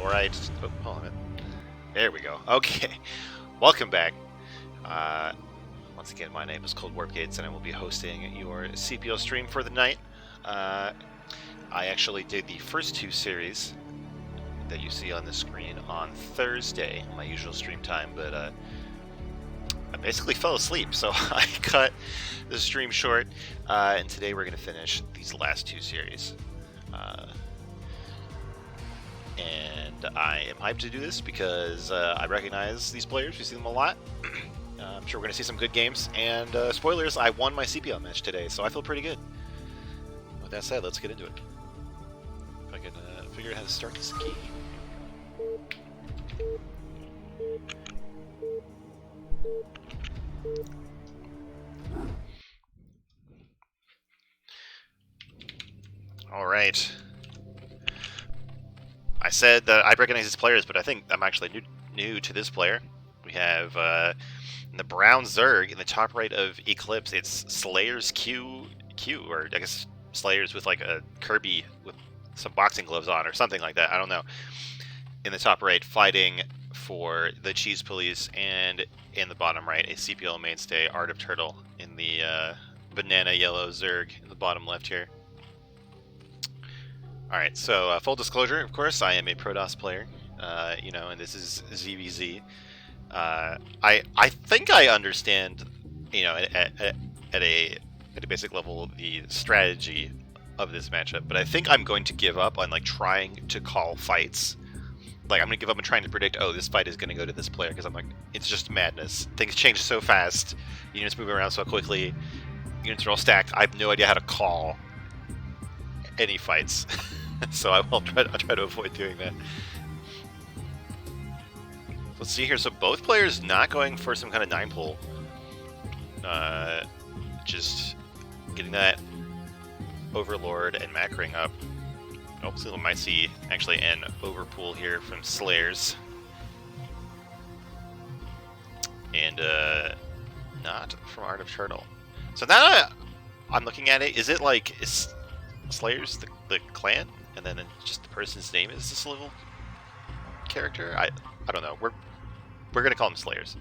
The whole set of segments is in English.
Alright. Oh, hold on a minute. There we go. Okay. Welcome back. Once again, my name is Cold Warp Gates, and I will be hosting your CPL stream for the night. I actually did the first two series that you see on the screen on Thursday, my usual stream time, but I basically fell asleep, so I cut the stream short, and today we're going to finish these last two series. And I am hyped to do this because I recognize these players. We see them a lot. I'm sure we're going to see some good games. And spoilers, I won my CPL match today, so I feel pretty good. With that said, let's get into it. If I can figure out how to start this game. Alright. I said that I recognize these players, but I think I'm actually new to this player. We have in the brown Zerg in the top right of Eclipse. It's Slayer's Q, or I guess Slayer's with like a Kirby with some boxing gloves on or something like that. I don't know. In the top right, fighting for the Cheese Police, and in the bottom right, a CPL mainstay, Art of Turtle, in the banana yellow Zerg in the bottom left here. Alright, so full disclosure, of course, I am a Protoss player, and this is ZVZ. I think I understand, at a basic level, the strategy of this matchup, but I think I'm going to give up on, trying to call fights. I'm going to give up on trying to predict, oh, this fight is going to go to this player, because I'm like, it's just madness. Things change so fast, units move around so quickly, units are all stacked, I have no idea how to call any fights. So I'll try to avoid doing that. Let's see here. So both players not going for some kind of 9-pull. Just getting that Overlord and Macring up. Hopefully we might see actually an overpull here from Slayers. And not from Art of Turtle. So now I'm looking at it, is Slayers the clan? And then just the person's name is this little character? I don't know. We're gonna call them Slayers.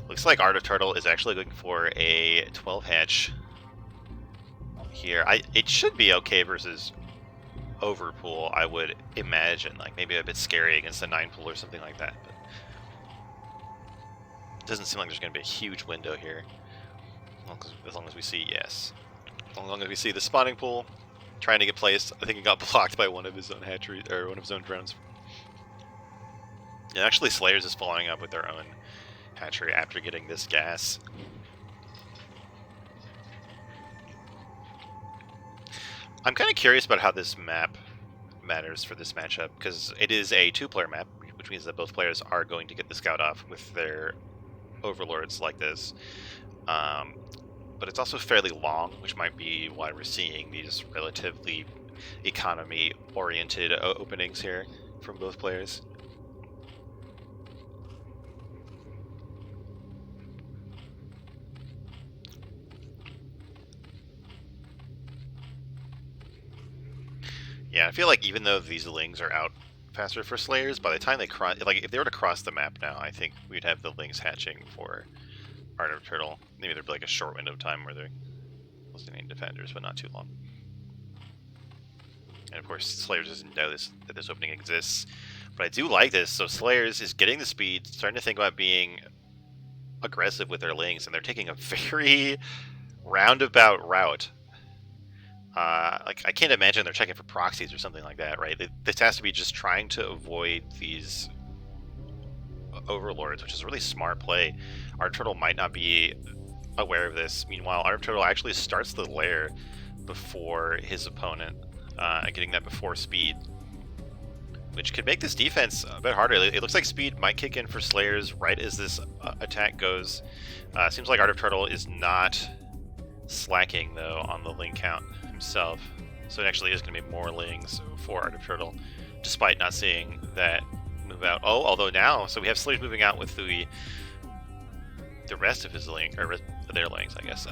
Looks like Art of Turtle is actually looking for a 12 hatch here. It should be okay versus Overpool, I would imagine. Maybe a bit scary against a 9-pull or something like that. But it doesn't seem like there's gonna be a huge window here. As long as we see yes. As long as we see the spawning pool trying to get placed. I think it got blocked by one of his own hatchery, or one of his own drones. And actually Slayers is following up with their own hatchery after getting this gas. I'm kind of curious about how this map matters for this matchup, because it is a 2-player map, which means that both players are going to get the scout off with their overlords like this. But it's also fairly long, which might be why we're seeing these relatively economy-oriented openings here from both players. Yeah, I feel like even though these lings are out faster for Slayers, by the time they cross, if they were to cross the map now, I think we'd have the lings hatching for Art of Turtle. Maybe there'd be a short window of time where they're listening defenders, but not too long. And of course, Slayers doesn't know that this opening exists. But I do like this. So Slayers is getting the speed, starting to think about being aggressive with their lings, and they're taking a very roundabout route. I can't imagine they're checking for proxies or something like that, right? This has to be just trying to avoid these overlords, which is a really smart play. Art Turtle might not be aware of this. Meanwhile, Art Turtle actually starts the lair before his opponent, getting that before speed, which could make this defense a bit harder. It looks like speed might kick in for Slayers right as this attack goes. Seems like Art of Turtle is not slacking, though, on the ling count himself. So it actually is going to be more lings for Art of Turtle, despite not seeing that move out. Oh, although now, so we have Slayers moving out with the rest of his ling, or their lings, I guess.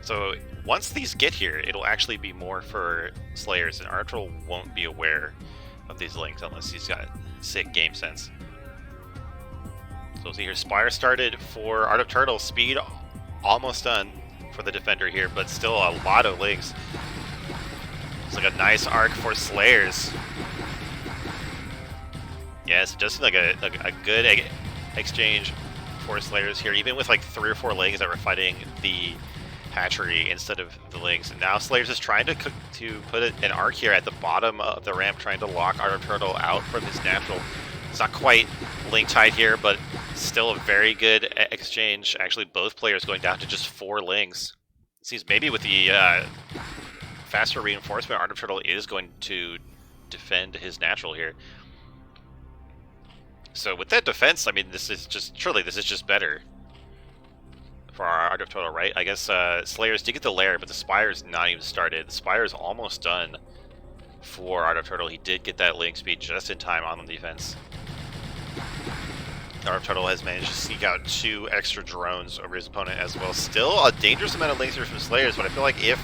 So once these get here, it'll actually be more for Slayers, and Artful won't be aware of these links unless he's got sick game sense. So we'll see here, Spire started for Art of Turtle, speed almost done for the defender here, but still a lot of links. It's like a nice arc for Slayers. Yes, it does seem like a good exchange for Slayers here, even with like 3 or 4 legs that were fighting the hatchery instead of the links. And now Slayers is trying to put an arc here at the bottom of the ramp, trying to lock Art of Turtle out from his natural. It's not quite link tied here, but still a very good exchange. Actually, both players going down to just 4 links. It seems maybe with the faster reinforcement, Art of Turtle is going to defend his natural here. So with that defense, I mean, surely this is just better for our Art of Turtle, right? I guess Slayers did get the lair, but the Spire's not even started. The Spire's almost done for Art of Turtle. He did get that link speed just in time on the defense. Art of Turtle has managed to sneak out 2 extra drones over his opponent as well. Still a dangerous amount of links here from Slayers, but I feel like if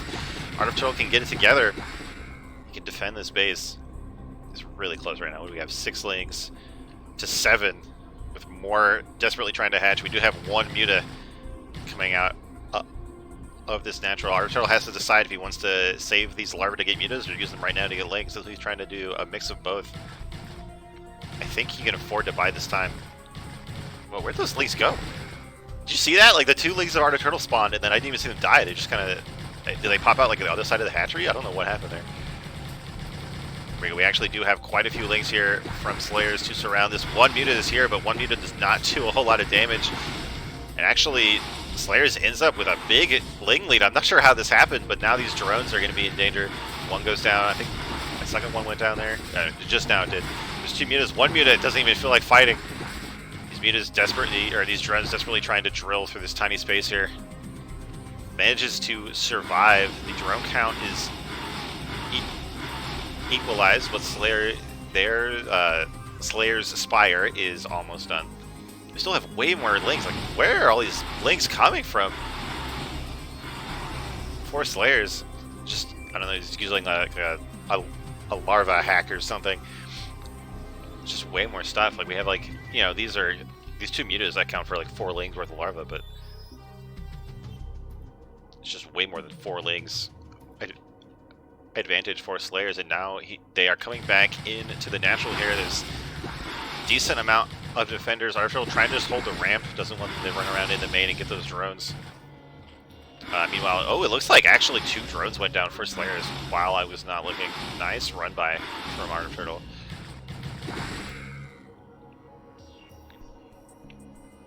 Art of Turtle can get it together, he can defend this base. It's really close right now. What do we have? 6 links to 7, with more desperately trying to hatch. We do have 1 Muta coming out of this natural. Art of Turtle has to decide if he wants to save these larvae to get mutas or use them right now to get links. So he's trying to do a mix of both. I think he can afford to buy this time. Well, where'd those links go? Did you see that? Like the 2 links of Art of Turtle spawned, and then I didn't even see them die. They just kind of... Did they pop out like the other side of the hatchery? I don't know what happened there. We actually do have quite a few links here from Slayers to surround this. 1 Muta is here, but 1 Muta does not do a whole lot of damage. And actually, Slayers ends up with a big Ling lead. I'm not sure how this happened, but now these drones are going to be in danger. 1 goes down. I think the second one went down there. Just now it did. There's 2 Mutas. 1 Muta doesn't even feel like fighting. These Mutas desperately, or these drones desperately trying to drill through this tiny space here. Manages to survive. The drone count is equalized, but Slayer's Spire is almost done. We still have way more links. Like, where are all these links coming from? 4 Slayers. Just, I don't know, he's using like a larva hack or something. Just way more stuff. Like, we have like, you know, these 2 mutas that count for like 4 links worth of larva, but it's just way more than 4 links advantage for Slayers, and now they are coming back into the natural here. There's a decent amount of defenders. Artful trying to just hold the ramp, doesn't want them to run around in the main and get those drones. Meanwhile, oh, it looks like actually 2 drones went down for Slayers while I was not looking. Nice run by from Art of Turtle.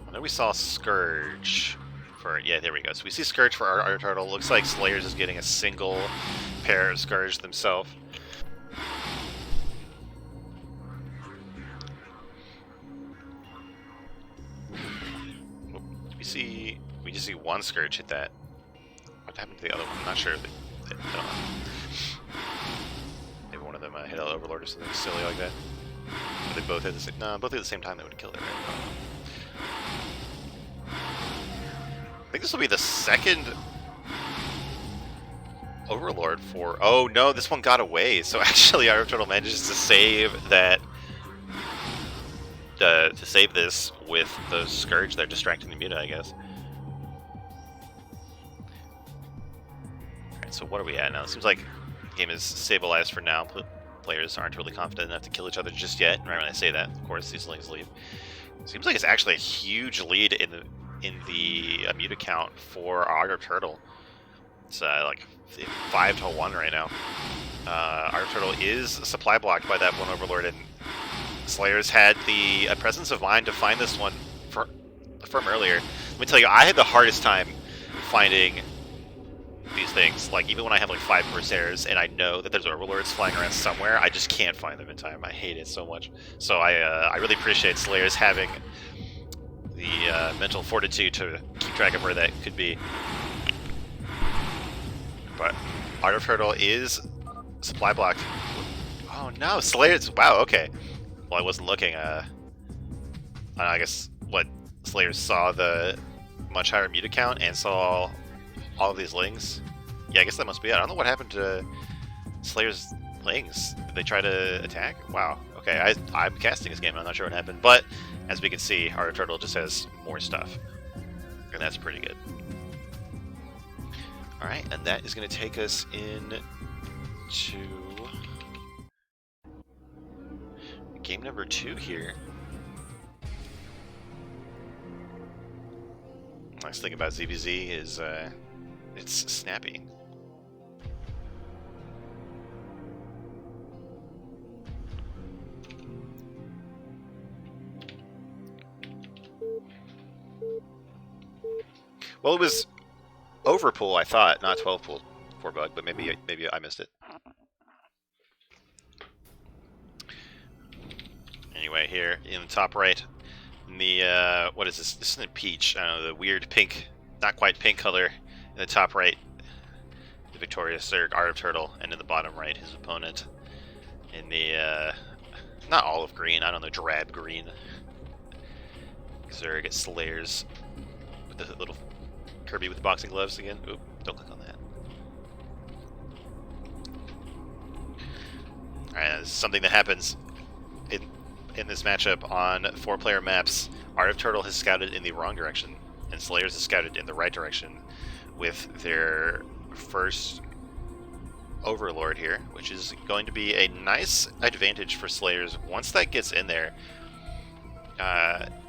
I know we saw Scourge for, yeah, there we go. So we see Scourge for Art of Turtle. Looks like Slayers is getting a single pair of Scourge themselves. We just see 1 Scourge hit that. What happened to the other one? I'm not sure. Maybe one of them hit an Overlord or something silly like that. But they both hit the same. No, both at the same time. They would have killed it, right? I think this will be the 2nd Overlord for... Oh no, this one got away. So actually, Art of Turtle manages to save that. To save this with the Scourge. They're distracting the Muta, I guess. Alright, so what are we at now? It seems like the game is stabilized for now. Players aren't really confident enough to kill each other just yet. Right when I say that, of course, these links leave. Seems like it's actually a huge lead in the Muta count for Art of Turtle. It's like 5-1 right now. Art of Turtle is supply blocked by that 1 Overlord, and Slayers had the presence of mind to find this one from earlier. Let me tell you, I had the hardest time finding these things. Like, even when I have like 5 Corsairs and I know that there's Overlords flying around somewhere, I just can't find them in time. I hate it so much. So I really appreciate Slayers having the mental fortitude to keep track of where that could be. But Art of Turtle is supply blocked. Oh no, Slayers! Wow, okay. Well, I wasn't looking. I guess what Slayers saw the much higher Muta count and saw all of these lings. Yeah, I guess that must be it. I don't know what happened to Slayer's lings. Did they try to attack? Wow. Okay, I'm casting this game. I'm not sure what happened, but as we can see, our turtle just has more stuff, and that's pretty good. All right, and that is going to take us in to game number 2 here. Nice thing about ZVZ is it's snappy. Well, it was overpull, I thought, not 12 pull for bug, but maybe I missed it. Anyway, here in the top right, in the what is this? This isn't peach. I don't know, the weird pink, not quite pink color in the top right. The victorious Zerg Art of Turtle, and in the bottom right, his opponent in the not olive green. I don't know, drab green. Zerg Slayers with the little Kirby with the boxing gloves again. Oop, don't click on that. Alright, this is something that happens in this matchup on 4-player maps. Art of Turtle has scouted in the wrong direction, and Slayers has scouted in the right direction with their first Overlord here, which is going to be a nice advantage for Slayers. Once that gets in there,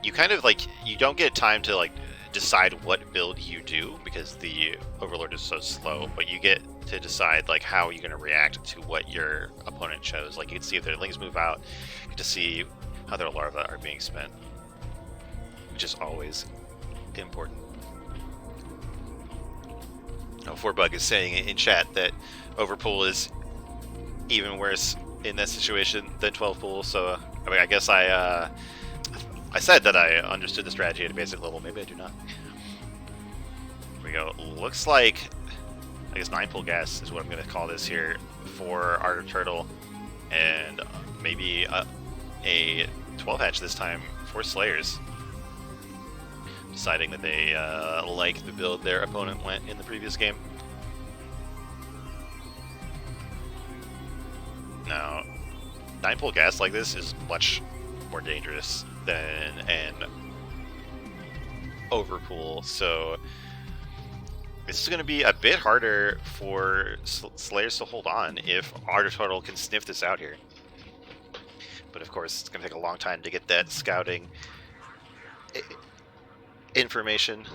you kind of you don't get time to decide what build you do because the Overlord is so slow, but you get to decide how you're going to react to what your opponent chose. You can see if their lings move out, you get to see how their larvae are being spent, which is always important. Oh, 4Bug is saying in chat that overpull is even worse in that situation than 12 pull, so I mean, I guess I said that I understood the strategy at a basic level. Maybe I do not. Here we go. Looks like, I guess 9 pull gas is what I'm going to call this here for Art of Turtle, and maybe a 12 hatch this time for Slayers, deciding that they like the build their opponent went in the previous game. Now, 9 pull gas like this is much more dangerous than an overpool, so this is going to be a bit harder for Slayers to hold on if Art of Turtle can sniff this out here. But of course, it's going to take a long time to get that scouting information.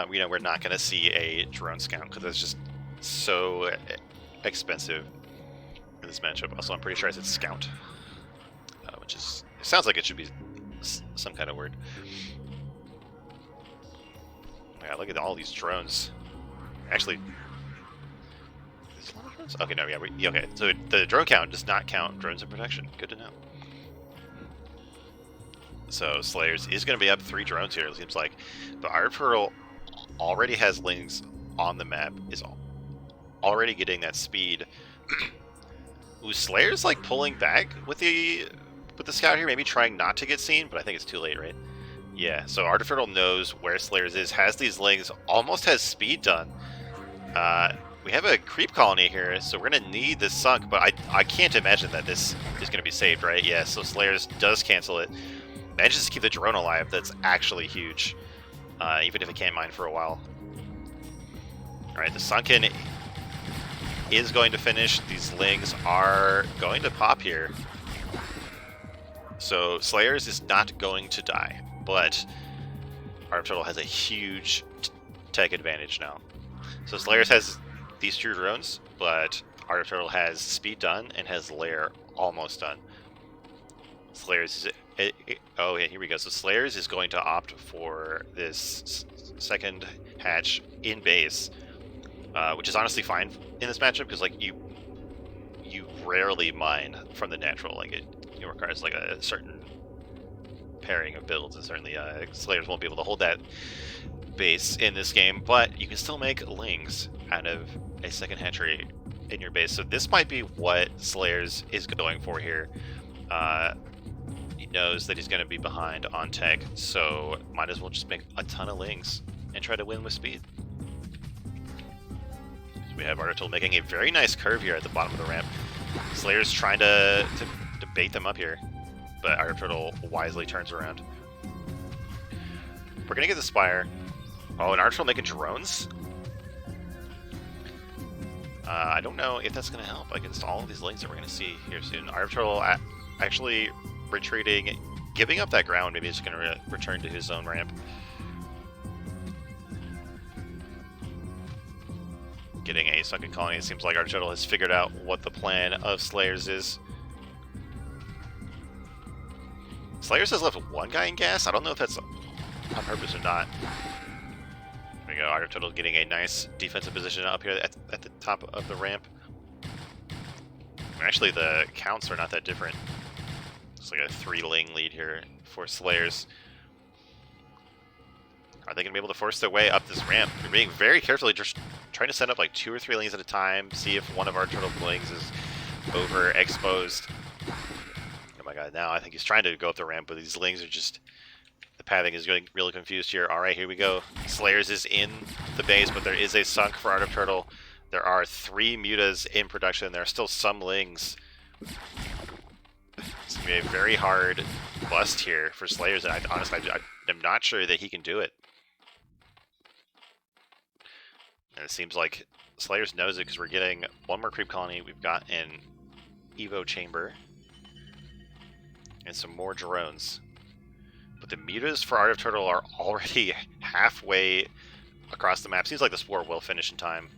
We're not going to see a drone scout because it's just so expensive in this matchup. Also, I'm pretty sure I said scout, which is, it sounds like it should be some kind of word. Yeah, look at all these drones. Actually, there's a lot of drones. Okay, no, yeah, okay. So the drone count does not count drones in protection. Good to know. So Slayers is going to be up 3 drones here, it seems like. But Art of Turtle already has lings on the map, is already getting that speed. Ooh, Slayers pulling back with the scout here, maybe trying not to get seen, but I think it's too late, right? Yeah, so Art of Turtle knows where Slayers is, has these lings, almost has speed done. We have a creep colony here, so we're going to need this sunk, but I can't imagine that this is going to be saved, right? Yeah, so Slayers does cancel it. Manages to keep the drone alive. That's actually huge, even if it can't mine for a while. Alright, the sunken is going to finish. These lings are going to pop here. So Slayers is not going to die, but Art of Turtle has a huge tech advantage now. So Slayers has these 2 drones, but Art of Turtle has speed done and has lair almost done. Slayers is... oh, yeah, here we go. So Slayers is going to opt for this second hatch in base, which is honestly fine in this matchup because you rarely mine from the natural. It requires a certain pairing of builds, and certainly Slayers won't be able to hold that base in this game. But you can still make lings out of a second hatchery in your base. So this might be what Slayers is going for here. He knows that he's going to be behind on tech, so might as well just make a ton of lings and try to win with speed. We have Art of Turtle making a very nice curve here at the bottom of the ramp. Slayer's trying to bait them up here, but Art of Turtle wisely turns around. We're gonna get the Spire. Oh, and Art of Turtle making drones? I don't know if that's going to help against all of these links that we're going to see here soon. Art of Turtle actually retreating, giving up that ground. Maybe he's going to return to his own ramp. Getting a sunken colony. It seems like Art of Turtle has figured out what the plan of Slayers is. Slayers has left one guy in gas. I don't know if that's on purpose or not. There we go, Art of Turtle getting a nice defensive position up here at the top of the ramp. Actually, the counts are not that different. It's like a 3-lane lead here for Slayers. Are they going to be able to force their way up this ramp? They're being very carefully, just trying to set up like 2 or 3 lanes at a time, see if one of our Turtle Blings is overexposed. Oh my god, now I think he's trying to go up the ramp, but these lings are just... The pathing is getting really confused here. Alright, here we go. Slayers is in the base, but there is a sunk for Art of Turtle. There are 3 mutas in production. There are still some lings. It's going to be a very hard bust here for Slayers, and honestly, I'm not sure that he can do it. And it seems like Slayers knows it because we're getting one more creep colony. We've got an Evo chamber and some more drones. But the mutas for Art of Turtle are already halfway across the map. Seems like the Spore will finish in time.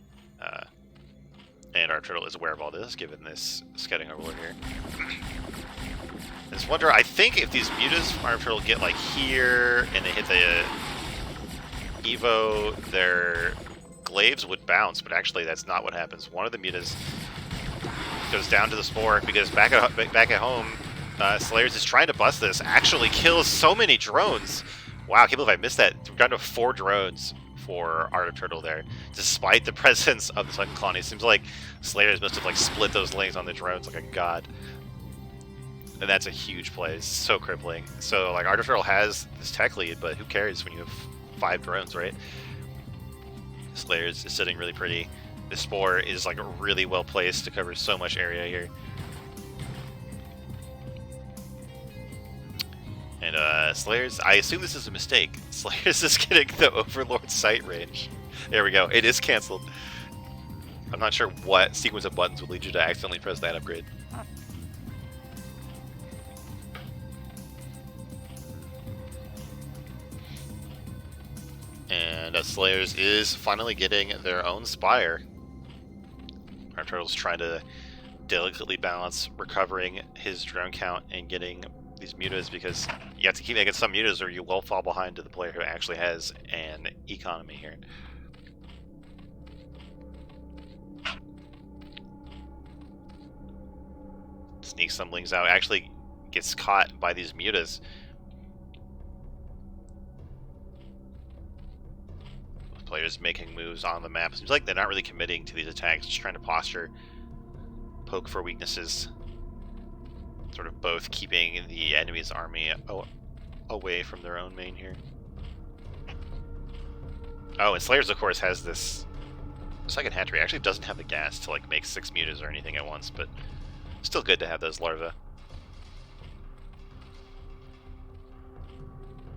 And Art of Turtle is aware of all this, given this scouting overlord here. I just wonder, I think if these mutas from Art of Turtle get like here, and they hit the Evo, their glaives would bounce, but actually that's not what happens. One of the mutas goes down to the Spore, because back at home, Slayers is trying to bust this, actually kills so many drones. Wow, I can't believe I missed that. We've gotten to 4 drones for Art of Turtle there, despite the presence of the second colony. It seems like Slayers must have like split those lanes on the drones like a god. And that's a huge play. It's so crippling. So like Art of Turtle has this tech lead, but who cares when you have 5 drones, right? Slayers is sitting really pretty. The Spore is like really well placed to cover so much area here. And Slayers, I assume this is a mistake. Slayers is getting the Overlord sight range. There we go. It is canceled. I'm not sure what sequence of buttons would lead you to accidentally press that upgrade. And Slayers is finally getting their own Spire. Our Turtle's trying to delicately balance recovering his drone count and getting these mutas, because you have to keep making some mutas or you will fall behind to the player who actually has an economy here. Sneaks some lings out, actually gets caught by these mutas. Players making moves on the map. Seems like they're not really committing to these attacks, just trying to posture, poke for weaknesses. Sort of both keeping the enemy's army away from their own main here. Oh, and Slayers, of course, has this second hatchery. Actually doesn't have the gas to like make 6 mutas or anything at once, but still good to have those larvae.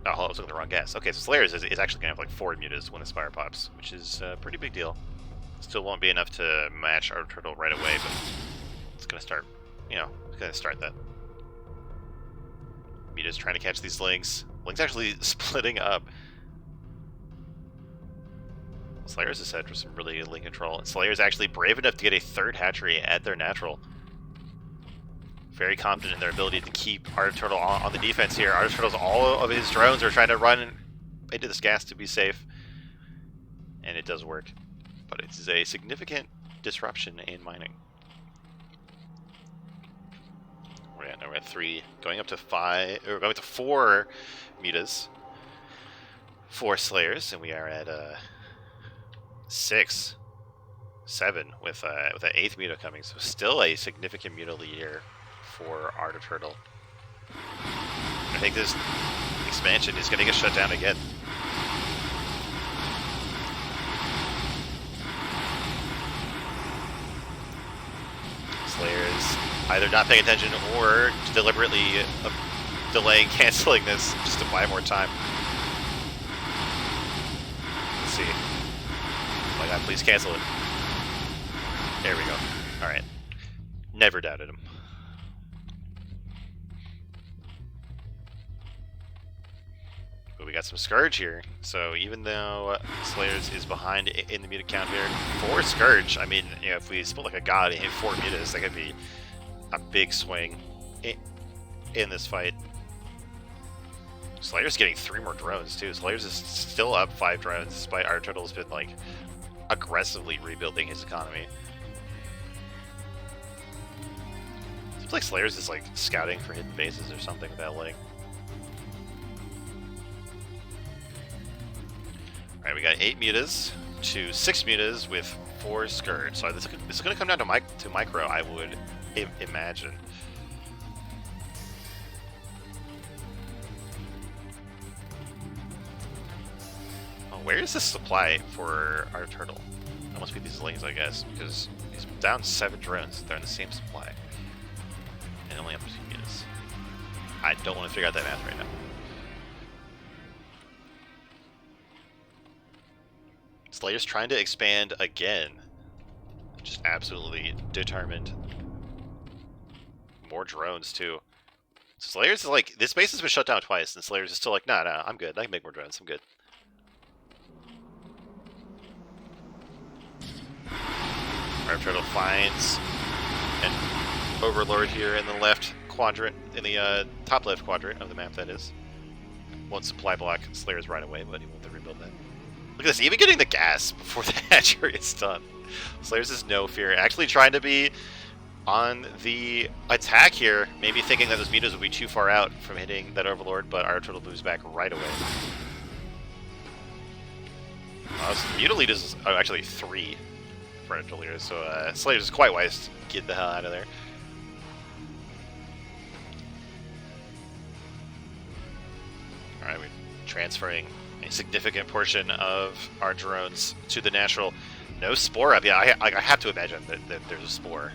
Oh, I was looking at the wrong gas. Okay, so Slayers is actually going to have like 4 mutas when the Spire pops, which is a pretty big deal. Still won't be enough to match our Turtle right away, but it's going to start, you know, it's going to start that. Muta's trying to catch these lings. Lings actually splitting up. Slayers is set for some really good link control. And Slayers actually brave enough to get a 3rd hatchery at their natural. Very confident in their ability to keep Art of Turtle on the defense here. Art of Turtle's all of his drones are trying to run into this gas to be safe. And it does work. But it's a significant disruption in mining. Now we're at 3, going up to 5, or going to 4 mutas for Slayers, and we are at 6, 7 with an 8th muta coming. So still a significant muta lead here for Art of Turtle. I think this expansion is going to get shut down again. either not paying attention or deliberately delaying canceling this just to buy more time. Let's see. Oh my god, please cancel it. There we go. Alright. Never doubted him. But we got some Scourge here. So even though Slayers is behind in the muta count here, 4 Scourge, I mean, you know, if we split like a god and hit 4 mutas, that could be a big swing in this fight. Slayer's getting 3 more drones too. Slayers is still up 5 drones despite our turtle's been like aggressively rebuilding his economy. Seems like Slayers is like scouting for hidden bases or something with that link. Alright, we got 8 mutas to 6 mutas with 4 Scourge. So this is going to come down to micro, I would imagine. Oh, where is this supply for our turtle? That must be these lanes, I guess, because he's down 7 drones. They're in the same supply. And only up to 2 mutas. I don't want to figure out that math right now. Slayer's trying to expand again. Just absolutely determined. More drones, too. So Slayer's is like, this base has been shut down twice, and Slayer's is still like, no, I'm good. I can make more drones. I'm good. Our turtle finds an overlord here in the left quadrant, in the top left quadrant of the map, that is. Won't supply block Slayer's right away, but he won't rebuild that. Look at this, even getting the gas before the hatchery is done. Slayers is no fear. Actually trying to be on the attack here, maybe thinking that those mutas would be too far out from hitting that overlord, but our turtle moves back right away. Muta lead is actually 3 for our turtle here, so Slayers is quite wise to get the hell out of there. Alright, we're transferring a significant portion of our drones to the natural. No spore up. Yeah, I have to imagine that there's a spore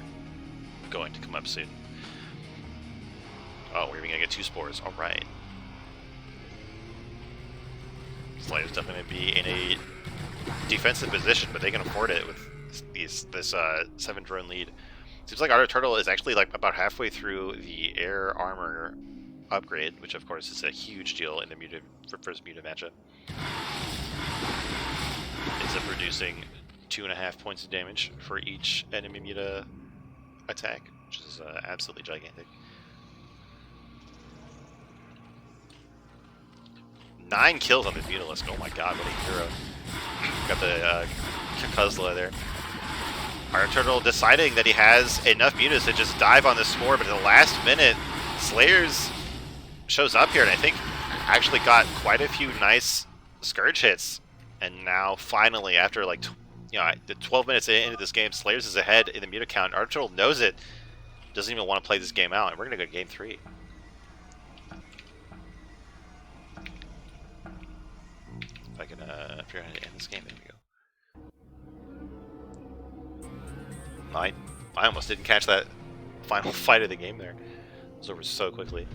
going to come up soon. Oh, we're even going to get 2 spores. Alright. Slayer's definitely going to be in a defensive position, but they can afford it with this 7 drone lead. Seems like our turtle is actually like about halfway through the air armor upgrade, which of course is a huge deal in the first muta matchup. Ends up producing 2.5 points of damage for each enemy muta attack, which is absolutely gigantic. 9 kills on the Mutalisk. Oh my god, what a hero. Got the Kukuzla there. Our turtle deciding that he has enough mutas to just dive on the spore, but at the last minute, Slayers shows up here and I think actually got quite a few nice Scourge hits. And now finally, after like the 12 minutes into this game, Slayers is ahead in the muta count. Our turtle knows it, doesn't even want to play this game out, and we're gonna go to game 3. If I can figure out how to end this game, there we go. I almost didn't catch that final fight of the game there. It was over so quickly.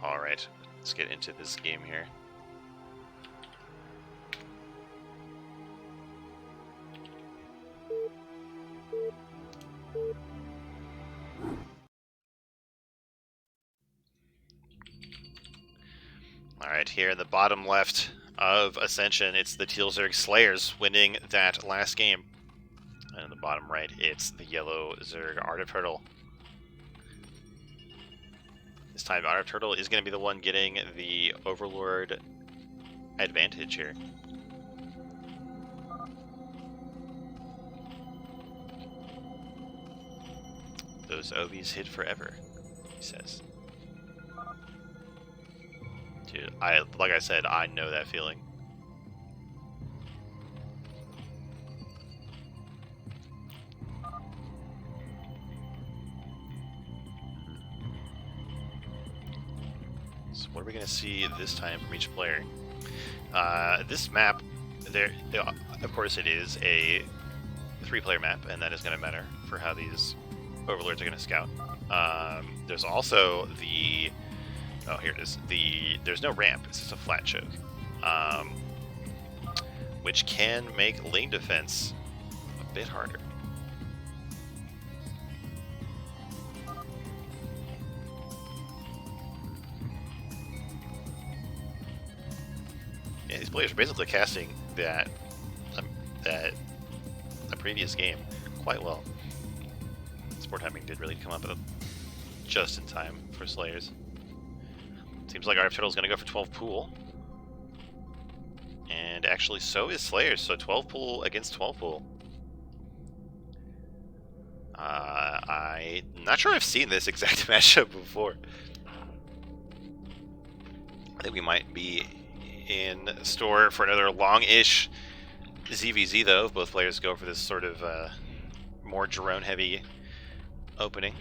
Alright, let's get into this game here. Alright, here in the bottom left of Ascension, it's the Teal Zerg Slayers winning that last game. And in the bottom right, it's the yellow Zerg Art of Turtle. This time, Art of Turtle is going to be the one getting the Overlord advantage here. Those OVs hid forever, he says. Dude, like I said, I know that feeling. what are we going to see this time from each player? This map, of course, it is a 3-player map, and that is going to matter for how these overlords are going to scout. There's also the... Oh, here it is. There's no ramp. It's just a flat choke, which can make lane defense a bit harder. Yeah, these players are basically casting that a previous game quite well. Sport timing did really come up just in time for Slayers. Seems like RF Turtle's going to go for 12 pool. And actually, so is Slayers. So 12 pool against 12 pool. I'm not sure I've seen this exact matchup before. I think we might be in store for another long-ish ZVZ, though, if both players go for this sort of more drone-heavy opening.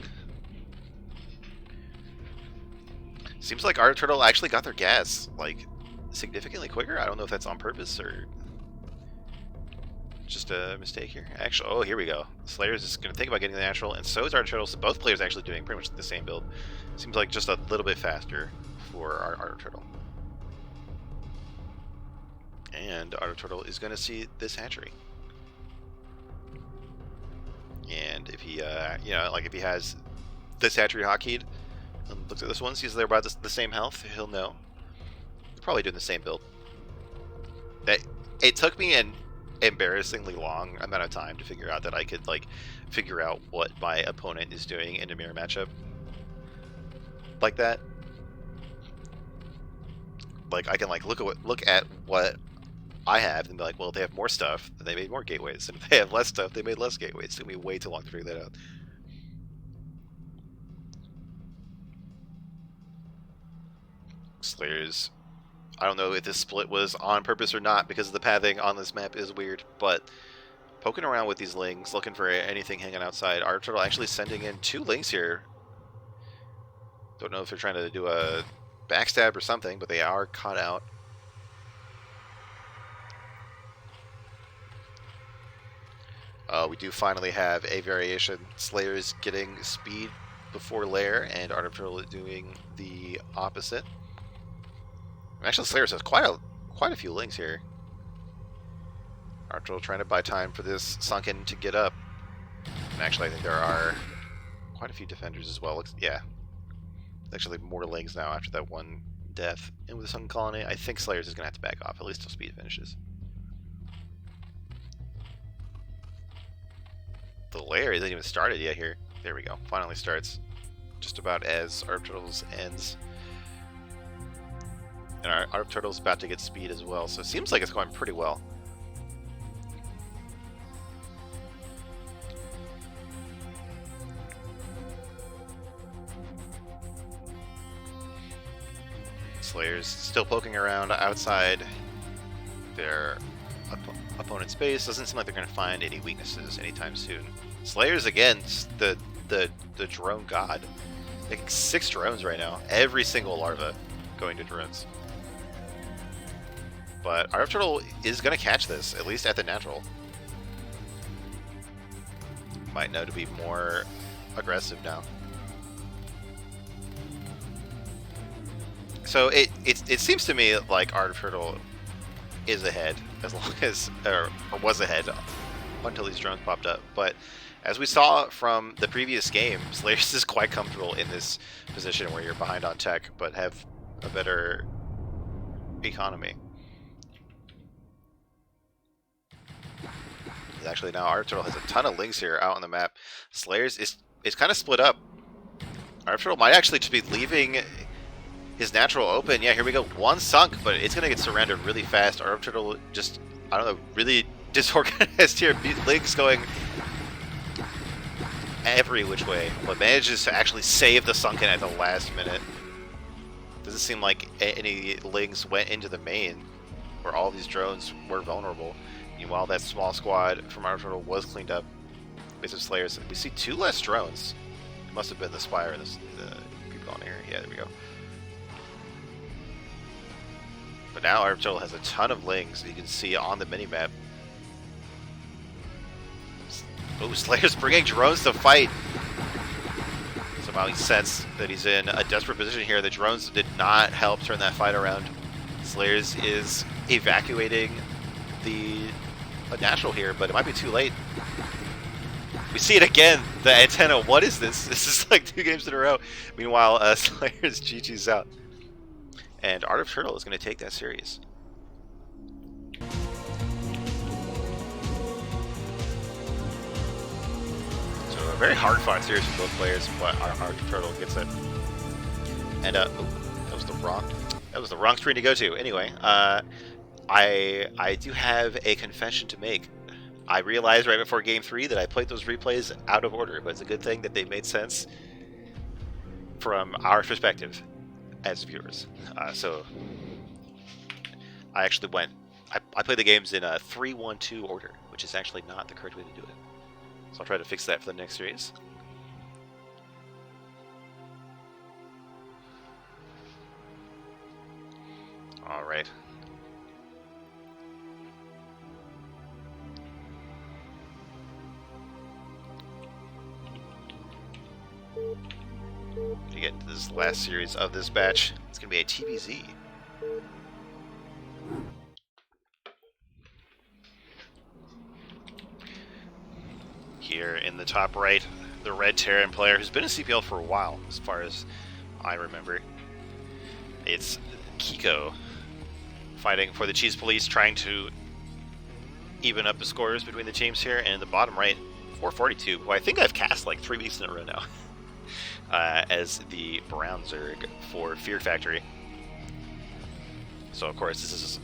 Seems like our Turtle actually got their gas, like, significantly quicker. I don't know if that's on purpose or just a mistake here. Actually, oh, here we go. Slayers is going to think about getting the natural, and so is our Turtle. So both players actually doing pretty much the same build. Seems like just a little bit faster for our Turtle. And our Turtle is going to see this hatchery. And if he, you know, like if he has this hatchery hotkeyed, and looks at this one, sees they're about the same health, he'll know. Probably doing the same build. It took me an embarrassingly long amount of time to figure out that I could like figure out what my opponent is doing in a mirror matchup like that. Like I can like look at what I have and be like, well, if they have more stuff, then they made more gateways, and if they have less stuff, they made less gateways. It took me way too long to figure that out. Slayers, I don't know if this split was on purpose or not, because the pathing on this map is weird, but poking around with these lings, looking for anything hanging outside. Our Turtle actually sending in 2 lings here. Don't know if they're trying to do a backstab or something, but they are caught out. We do finally have a variation. Slayers getting speed before lair, and Art of Turtle doing the opposite. Actually, Slayers has quite a few lings here. Art of Turtle trying to buy time for this Sunken to get up. And actually, I think there are quite a few defenders as well. Yeah, actually more lings now after that one death. And with the Sunken Colony, I think Slayers is going to have to back off, at least till speed finishes. The lair isn't even started yet here. There we go. Finally starts. Just about as Art of Turtles ends. And our Art of Turtle's about to get speed as well, so it seems like it's going pretty well. Slayers still poking around outside their opponent's base. Doesn't seem like they're going to find any weaknesses anytime soon. Slayers against the drone god. Making 6 drones right now. Every single larva going to drones. But our Turtle is going to catch this, at least at the natural. Might know to be more aggressive now. So it seems to me like our Turtle is ahead, as long as, or was ahead until these drones popped up. But as we saw from the previous game, Slayers is quite comfortable in this position where you're behind on tech, but have a better economy. Actually, now our Turtle has a ton of lings here out on the map. Slayers is kind of split up. Our Turtle might actually just be leaving his natural open. Yeah, here we go. One sunk, but it's going to get surrendered really fast. Our Turtle just, I don't know, really disorganized here. Lings going every which way, but manages to actually save the Sunken at the last minute. Doesn't seem like any lings went into the main, where all these drones were vulnerable. Meanwhile, that small squad from our Turtle was cleaned up. Base of Slayers. We see 2 less drones. It must have been the Spire and the creep on here. Yeah, there we go. But now Arbitral has a ton of lings you can see on the minimap. Oh, Slayer's bringing drones to fight. Somehow he sensed that he's in a desperate position here. The drones did not help turn that fight around. Slayers is evacuating the natural here, but it might be too late. We see it again, the antenna. What is this? This is like 2 games in a row. Meanwhile, Slayer's GG's out. And Art of Turtle is going to take that series. So a very hard-fought series for both players, but Art of Turtle gets it. And that was the wrong screen to go to. Anyway, I do have a confession to make. I realized right before Game 3 that I played those replays out of order, but it's a good thing that they made sense from our perspective as viewers. So I actually I played the games in a 3-1-2 order, which is actually not the correct way to do it. So I'll try to fix that for the next series. All right. To get into this last series of this batch, it's going to be a TBZ. Here in the top right, the red Terran player who's been in CPL for a while, as far as I remember. It's Kiko fighting for the Cheese Police, trying to even up the scores between the teams here. And in the bottom right, 442, who I think I've cast like 3 weeks in a row now. As the Brown Zerg for Fear Factory. So of course this is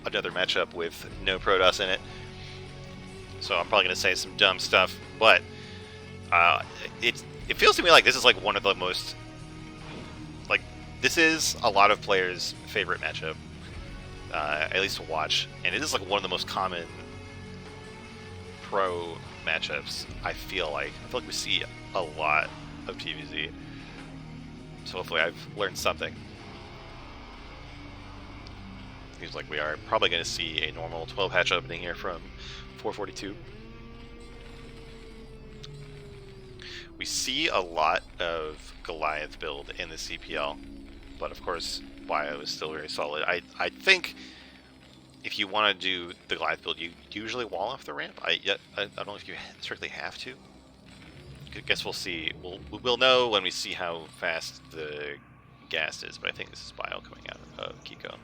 another matchup with no Protoss in it. So I'm probably going to say some dumb stuff, but it feels to me like this is like one of the most, like, this is a lot of players' favorite matchup, at least to watch, and it is like one of the most common pro matchups. I feel like we see a lot of TVZ. So hopefully I've learned something. Seems like we are probably going to see a normal 12 hatch opening here from 442. We see a lot of Goliath build in the CPL, but of course Bio is still very solid. I think if you want to do the Goliath build, you usually wall off the ramp. I don't know if you strictly have to. I guess we'll see. We'll know when we see how fast the gas is, but I think this is Bio coming out of Kiko.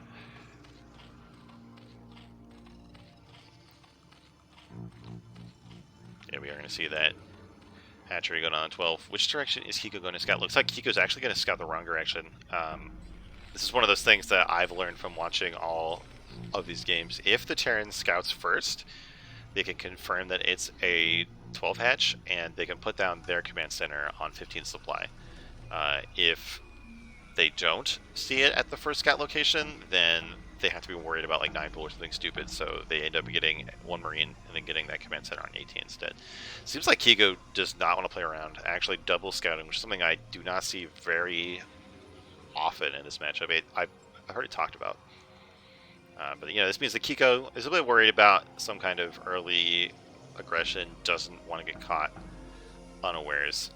Yeah, we are going to see that hatchery going on 12. Which direction is Kiko going to scout? Looks like Kiko's actually going to scout the wrong direction. This is one of those things that I've learned from watching all of these games. If the Terran scouts first, they can confirm that it's a 12 hatch, and they can put down their command center on 15 supply. If they don't see it at the first scout location, then they have to be worried about like 9 pool or something stupid, so they end up getting 1 Marine and then getting that command center on 18 instead. Seems like Kiko does not want to play around, actually double scouting, which is something I do not see very often in this matchup. I've heard it talked about. But you know, this means that Kiko is a bit worried about some kind of early aggression, doesn't want to get caught unawares.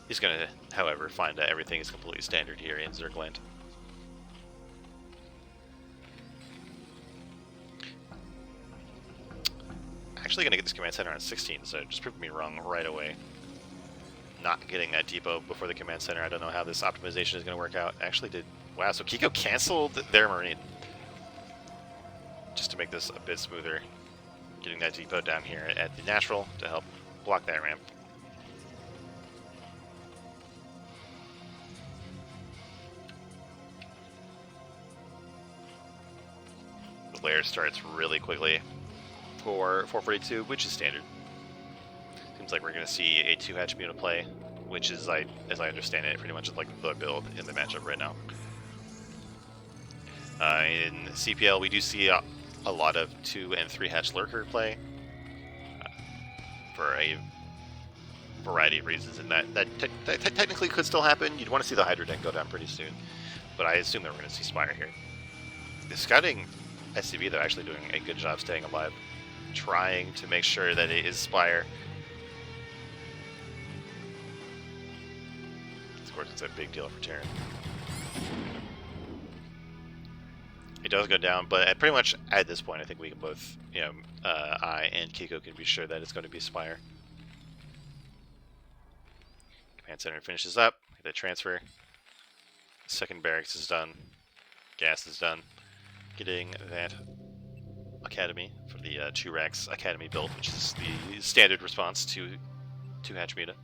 He's going to, however, find that everything is completely standard here in Zergland. Actually going to get this command center on 16, so just proved me wrong right away. Not getting that depot before the command center. I don't know how this optimization is going to work out. Actually did. Wow, so Kiko canceled their Marine. Just to make this a bit smoother. Getting that depot down here at the natural to help block that ramp. The layer starts really quickly for 442, which is standard. Seems like we're going to see a 2-hatch Muna play, which is, as I understand it, pretty much like the build in the matchup right now. In CPL, we do see a lot of 2- and 3-hatch Lurker play for a variety of reasons, and that technically could still happen. You'd want to see the Hydra deck go down pretty soon, but I assume that we're going to see Spire here. The scouting SCV, though, actually doing a good job staying alive. Trying to make sure that it is Spire. Of course, it's a big deal for Terran. It does go down, but pretty much at this point, I think we can both, you know, I and Kiko can be sure that it's going to be Spire. Command Center finishes up. Get the transfer. Second barracks is done. Gas is done. Getting that academy for the 2-Rax academy build, which is the standard response to Hatchmeta.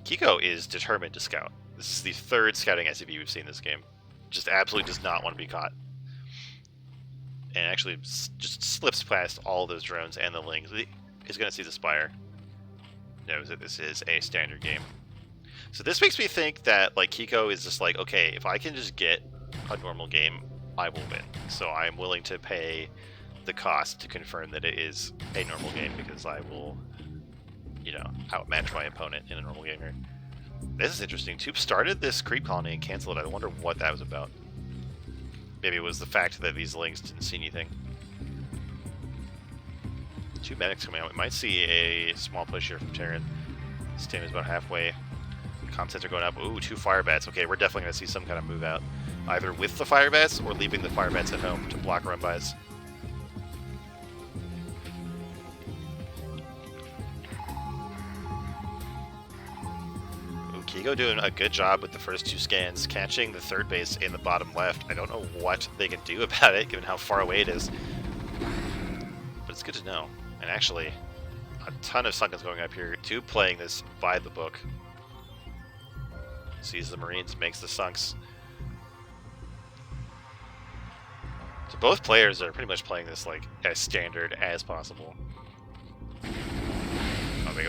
Kiko is determined to scout. This is the third scouting SCV we've seen this game. Just absolutely does not want to be caught. And actually just slips past all those drones and the lings. He's going to see the Spire. Knows that this is a standard game. So this makes me think that like Kiko is just like, okay, if I can just get a normal game, I will win. So I'm willing to pay the cost to confirm that it is a normal game because I will, you know, outmatch my opponent in a normal game here. This is interesting. Tube started this creep colony and canceled it. I wonder what that was about. Maybe it was the fact that these lings didn't see anything. 2 medics coming out. We might see a small push here from Terran. Stam is about halfway. Comm sets are going up. Ooh, 2 fire bats. Okay, we're definitely going to see some kind of move out. Either with the fire bats or leaving the fire bats at home to block run-bys. Kiko doing a good job with the first 2 scans, catching the third base in the bottom left. I don't know what they can do about it, given how far away it is. But it's good to know. And actually, a ton of Sunkens going up here. Tube playing this by the book. Sees the Marines, makes the Sunks. So both players are pretty much playing this like as standard as possible.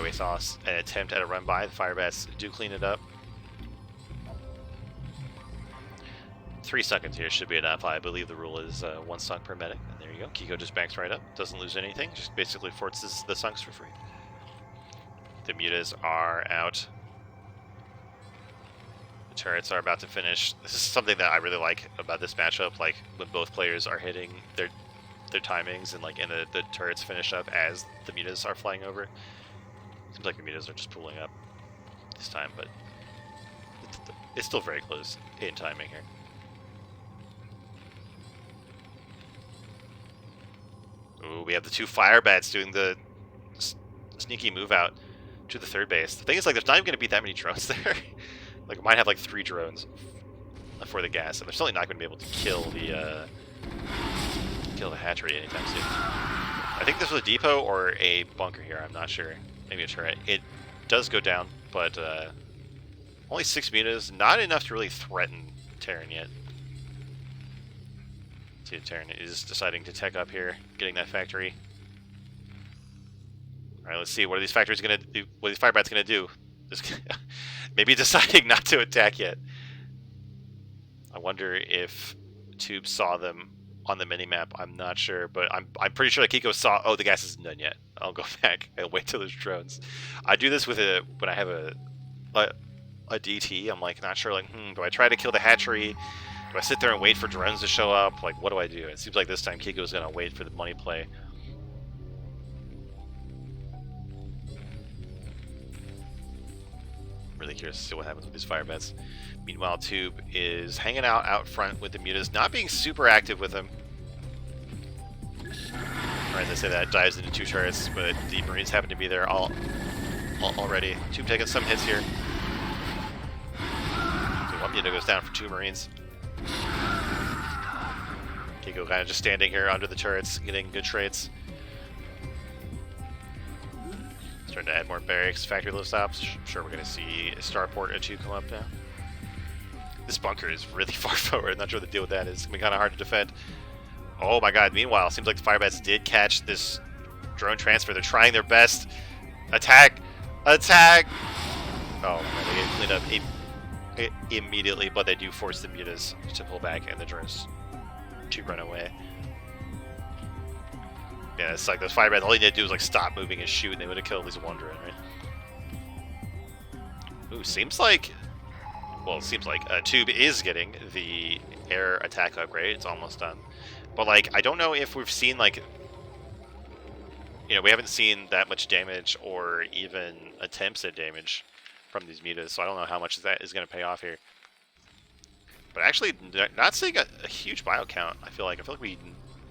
We saw an attempt at a run by. The Firebats do clean it up. 3 seconds here should be enough. I believe the rule is 1 sunk per medic. And there you go. Kiko just banks right up. Doesn't lose anything. Just basically forces the sunks for free. The mutas are out. The turrets are about to finish. This is something that I really like about this matchup. Like when both players are hitting their timings and like the turrets finish up as the mutas are flying over. Seems like the mutas are just pulling up this time, but it's still very close in timing here. Ooh, we have the 2 fire bats doing the sneaky move out to the third base. The thing is, like, there's not even going to be that many drones there. Like, we might have like 3 drones for the gas, and they're certainly not going to be able to kill the hatchery anytime soon. I think this was a depot or a bunker here. I'm not sure. Maybe a turret. It does go down, but only 6 mutas. Not enough to really threaten Terran yet. See, Terran is deciding to tech up here, getting that factory. All right, let's see. What are these factories going to do? What are these firebats going to do? Just maybe deciding not to attack yet. I wonder if Tube saw them on the minimap. I'm not sure, but I'm pretty sure that Kiko saw. Oh, the gas isn't done yet. I'll go back and wait till there's drones. I do this with when I have a DT. I'm like not sure. Like, do I try to kill the hatchery? Do I sit there and wait for drones to show up? Like, what do I do? It seems like this time Kiko's gonna wait for the money play. Really curious to see what happens with these fire bats. Meanwhile, Tube is hanging out front with the mutas, not being super active with them. Or as I say that, dives into 2 turrets, but the Marines happen to be there already. Tube taking some hits here. So 1 muta goes down for 2 Marines. Kiko kind of just standing here under the turrets, getting good trades. Starting to add more barracks, factory lift stops. I'm sure we're going to see a starport or 2 come up now. This bunker is really far forward. I'm not sure what the deal with that is. It's going to be kind of hard to defend. Oh my god, meanwhile, seems like the Firebats did catch this drone transfer. They're trying their best. Attack! Attack! Oh my god, they get cleaned up immediately, but they do force the mutas to pull back and the drones to run away. Yeah, it's like those Firebats, all they need to do is like stop moving and shoot, and they would have killed at least 1 drone, right? Ooh, seems like well, it seems like Tube is getting the air attack upgrade. It's almost done. But, like, I don't know if we've seen, like, you know, we haven't seen that much damage or even attempts at damage from these mutas, so I don't know how much that is going to pay off here. But actually, not seeing a huge bio count, I feel like we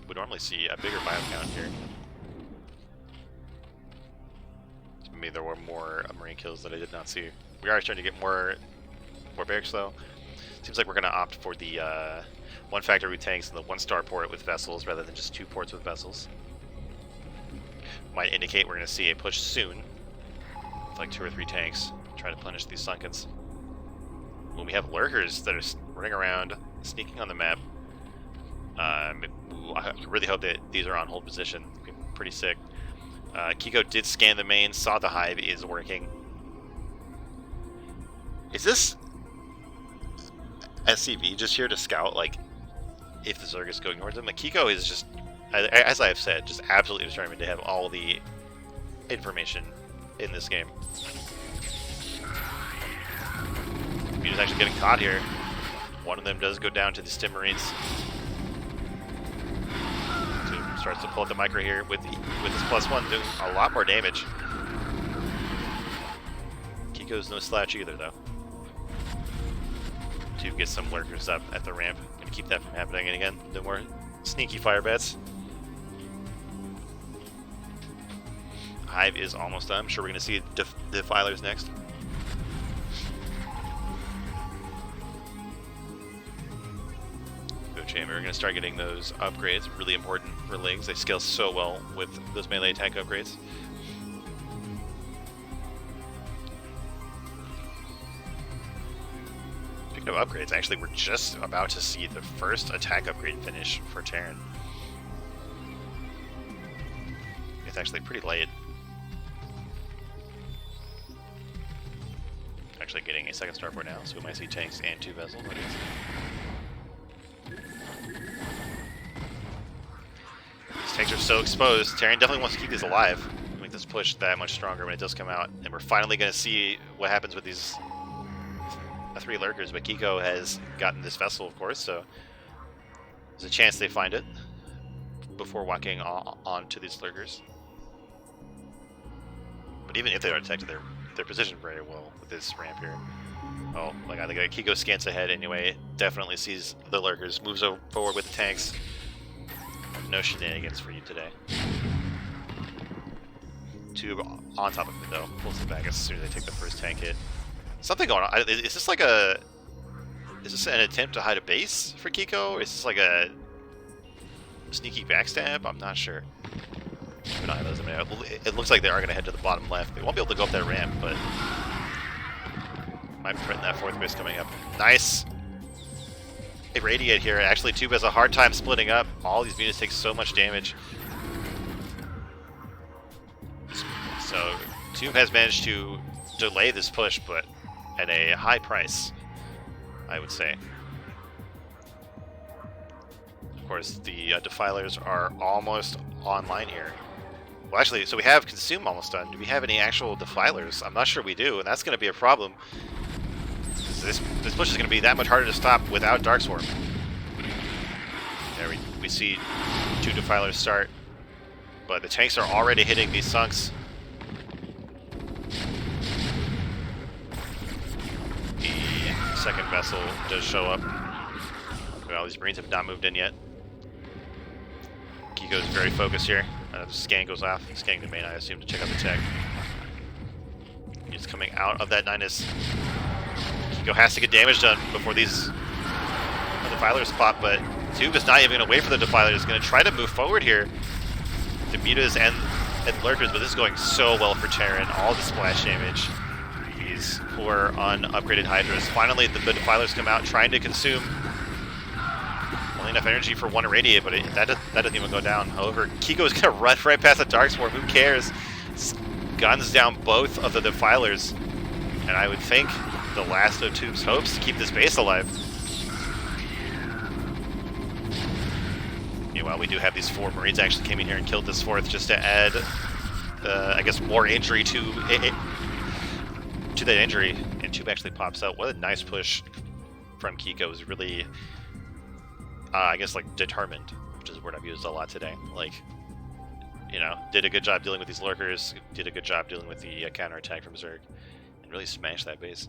would normally see a bigger bio count here. Maybe there were more marine kills that I did not see. We are starting to get more barracks though. Seems like we're going to opt for the one factor with tanks and the 1-star port with vessels rather than just 2 ports with vessels. Might indicate we're going to see a push soon with like 2 or 3 tanks trying to punish these Sunkens. When we have lurkers that are running around, sneaking on the map, I really hope that these are on hold position. Pretty sick. Kiko did scan the main, saw the hive is working. Is this SCV just here to scout, like, if the Zerg is going towards him? Like, Kiko is just, as I have said, just absolutely determined to have all the information in this game. He's actually getting caught here. One of them does go down to the Stim Marines. So starts to pull up the micro here with his +1, doing a lot more damage. Kiko's no slouch either, though. To get some lurkers up at the ramp. Gonna keep that from happening again. No more sneaky fire bats. Hive is almost done. I'm sure we're gonna see defilers next. Chamber. We're going to start getting those upgrades. Really important for Lings. They scale so well with those melee attack upgrades. Speaking of upgrades, actually, we're just about to see the first attack upgrade finish for Terran. It's actually pretty late. Actually getting a 2nd star for now, so we might see tanks and 2 vessels. These tanks are so exposed. Terran definitely wants to keep these alive, make this push that much stronger when it does come out. And we're finally going to see what happens with these 3 lurkers. But Kiko has gotten this vessel, of course, so there's a chance they find it before walking on to these lurkers. But even if they are detected, they're positioned very well with this ramp here. Oh, like I think Kiko scans ahead anyway. Definitely sees the lurkers, moves forward with the tanks. No shenanigans for you today. Tube on top of it though, pulls it back as soon as they take the first tank hit. Something going on. Is this like a? Is this an attempt to hide a base for Kiko? Or is this like a sneaky backstab? I'm not sure. Keep an eye on those. I mean, it looks like they are going to head to the bottom left. They won't be able to go up that ramp, but might threaten that 4th base coming up. Nice. Irradiate here. Actually, Tube has a hard time splitting up. All these units take so much damage. So Tube has managed to delay this push, but at a high price, I would say. Of course, the defilers are almost online here. Well, actually, so we have Consume almost done. Do we have any actual defilers? I'm not sure we do, and that's going to be a problem. This push is going to be that much harder to stop without Dark Swarm. There we see 2 defilers start, but the tanks are already hitting these sunks. The 2nd vessel does show up. Well, these Marines have not moved in yet. Kiko's very focused here. The scan goes off. Scanning the main, I assume, to check out the tech. He's coming out of that Ninus. Kiko has to get damage done before these defilers pop, but Tube is not even going to wait for the defilers. He's going to try to move forward here. The mutas and lurkers, but this is going so well for Terran. All the splash damage. These poor unupgraded Hydras. Finally, the defilers come out trying to consume. Only enough energy for 1 irradiate, but that doesn't even go down. However, Kiko is going to run right past the Dark Swarm. Who cares? Guns down both of the defilers. And I would think the last of Tube's hopes to keep this base alive. Meanwhile, we do have these 4 Marines actually came in here and killed this 4th just to add, I guess, more injury to that injury. And Tube Tube actually pops out. What a nice push from Kiko. Is really, I guess, like, determined, which is a word I've used a lot today. Like, you know, did a good job dealing with these lurkers, did a good job dealing with the counterattack from Zerg, and really smashed that base.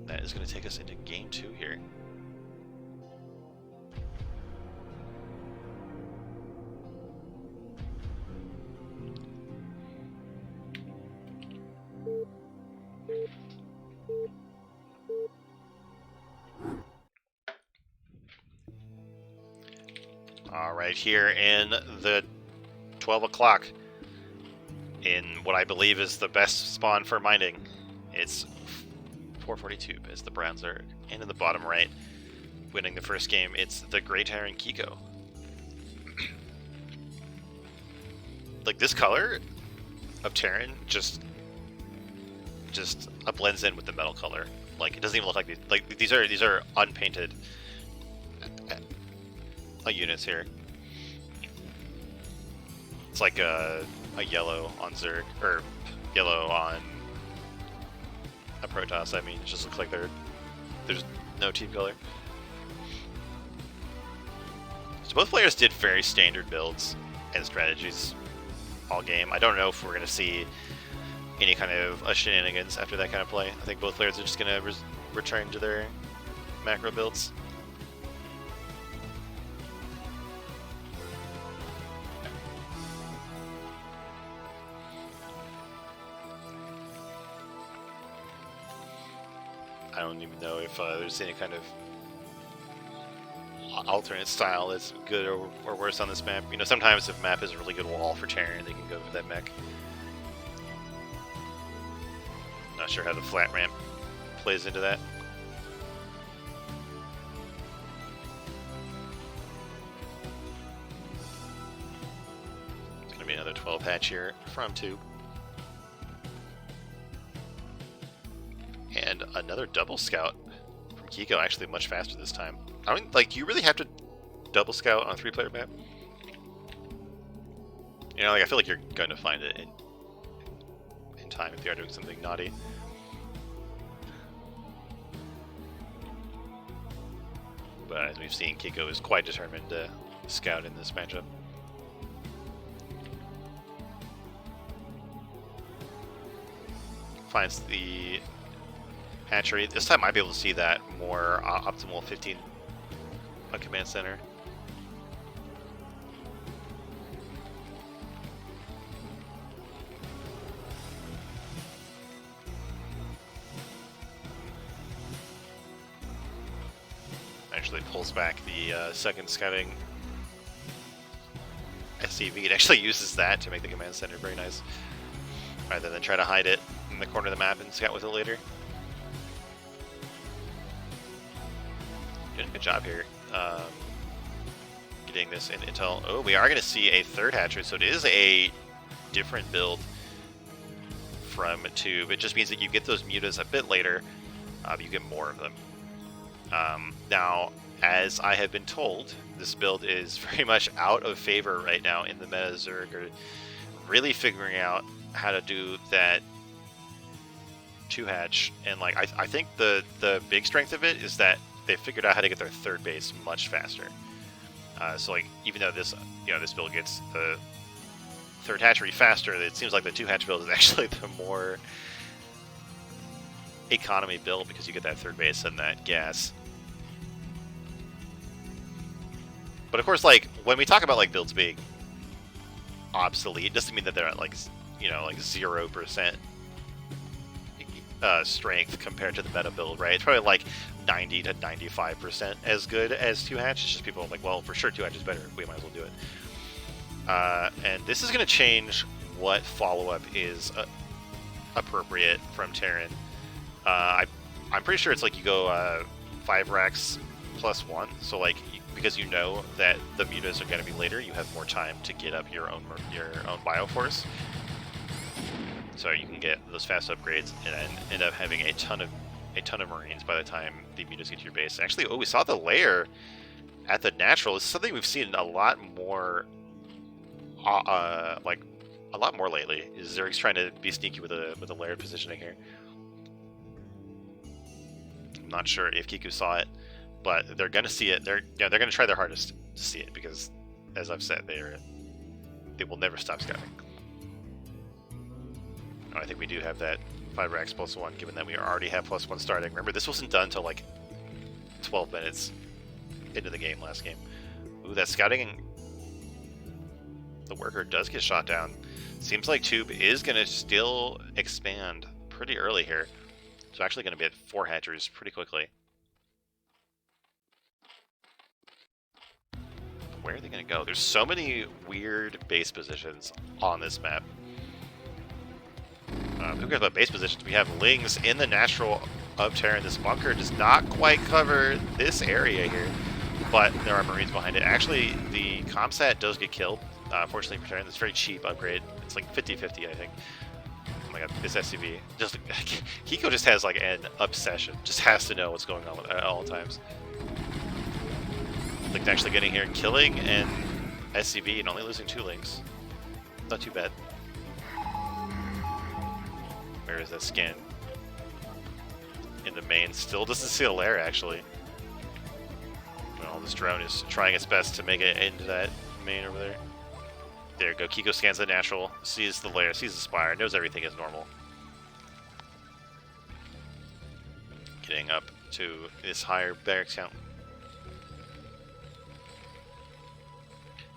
That is going to take us into game 2 here. All right, here in the 12 o'clock, in what I believe is the best spawn for mining, it's 442 as the Browns are, and in the bottom right, winning the first game, it's the Grey Tyrant Kiko. Like, this color of Terran just blends in with the metal color. Like, it doesn't even look like these are unpainted units here. It's like a yellow on Zerg, or yellow on a Protoss. I mean, it just looks like there's no team color. So both players did very standard builds and strategies all game. I don't know if we're going to see any kind of shenanigans after that kind of play. I think both players are just going to return to their macro builds. I don't even know if there's any kind of alternate style that's good or worse on this map. You know, sometimes if a map is a really good wall for Terran, they can go for that mech. Not sure how the flat ramp plays into that. It's going to be another 12 hatch here from 2. And another double scout from Kiko, actually much faster this time. I mean, like, you really have to double scout on a 3-player map? You know, like, I feel like you're going to find it in time if you are doing something naughty. But as we've seen, Kiko is quite determined to scout in this matchup. Finds the hatchery. This time I'd be able to see that more optimal 15 command center. Actually pulls back the second scouting SCV. It actually uses that to make the command center very nice, rather than try to hide it in the corner of the map and scout with it later. Doing a good job here, getting this in intel. Oh, we are going to see a third hatchery, so it is a different build from Tube. It just means that you get those mutas a bit later, but you get more of them. Now, as I have been told, this build is very much out of favor right now in the meta. Zerg are really figuring out how to do that 2-hatch, and like I think the big strength of it is that they figured out how to get their third base much faster. So like, even though this build gets the third hatchery faster, it seems like the 2-hatch build is actually the more economy build, because you get that third base and that gas. But of course, like, when we talk about like builds being obsolete, it doesn't mean that they're at like, you know, like 0% strength compared to the meta build, right? It's probably like 90 to 95% as good as 2-hatch. It's just people are like, well, for sure 2-hatch is better, we might as well do it. And this is going to change what follow-up is appropriate from Terran. I'm pretty sure it's like you go 5 racks plus 1, so like, because you know that the mutas are going to be later, you have more time to get up your own Bioforce. So you can get those fast upgrades and then end up having a ton of Marines by the time the mutas get to your base. Actually, oh, we saw the lair at the natural is something we've seen a lot more, like a lot more lately. Is Zerg's trying to be sneaky with a layered positioning here. I'm not sure if Kiku saw it, but they're gonna see it. They're gonna try their hardest to see it because, as I've said, they will never stop scouting. Oh, I think we do have that 5 racks +1, given that we already have +1 starting. Remember, this wasn't done until like 12 minutes into the game last game. Ooh, that scouting. The worker does get shot down. Seems like Tube is going to still expand pretty early here. So actually going to be at 4 hatcheries pretty quickly. Where are they going to go? There's so many weird base positions on this map. Who cares about base positions? We have Lings in the natural of Terran. This bunker does not quite cover this area here, but there are Marines behind it. Actually, the Comsat does get killed. Fortunately for Terran, it's a very cheap upgrade. It's like 50-50, I think. Oh my god, this SCV. Just Kiko just has like an obsession. Just has to know what's going on at all times. Like actually getting here and killing and SCV and only losing 2 links. Not too bad. Where is that scan? In the main. Still doesn't see a lair actually. Well, this drone is trying its best to make it into that main over there. There you go. Kiko scans the natural, sees the lair, sees the spire, knows everything is normal. Getting up to this higher barracks count.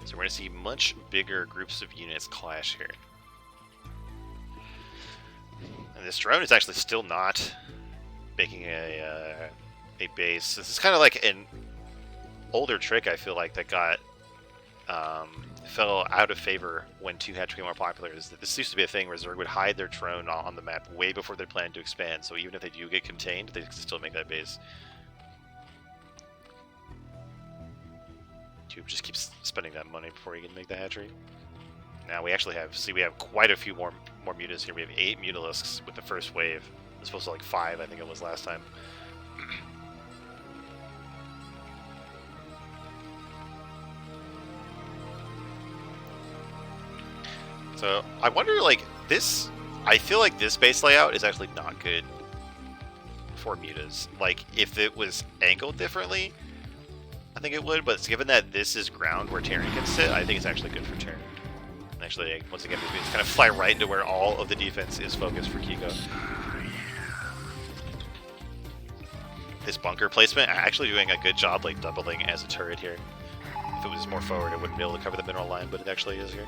So we're going to see much bigger groups of units clash here. And this drone is actually still not making a base. This is kind of like an older trick, I feel like, that got fell out of favor when 2 hatch became more popular. Is that this used to be a thing where Zerg would hide their drone on the map way before they planned to expand, so even if they do get contained, they can still make that base. Tube just keeps spending that money before he can make the hatchery. Now we actually have, we have quite a few more mutas here. We have 8 mutalisks with the first wave. It's supposed to like 5, I think it was last time. So I wonder, like, this, I feel like this base layout is actually not good for mutas. Like, if it was angled differently, I think it would, but given that this is ground where Terran can sit, I think it's actually good for Terran. And actually, once again, these kind of fly right into where all of the defense is focused for Kiko. This bunker placement, actually doing a good job, like, doubling as a turret here. If it was more forward, it wouldn't be able to cover the mineral line, but it actually is here.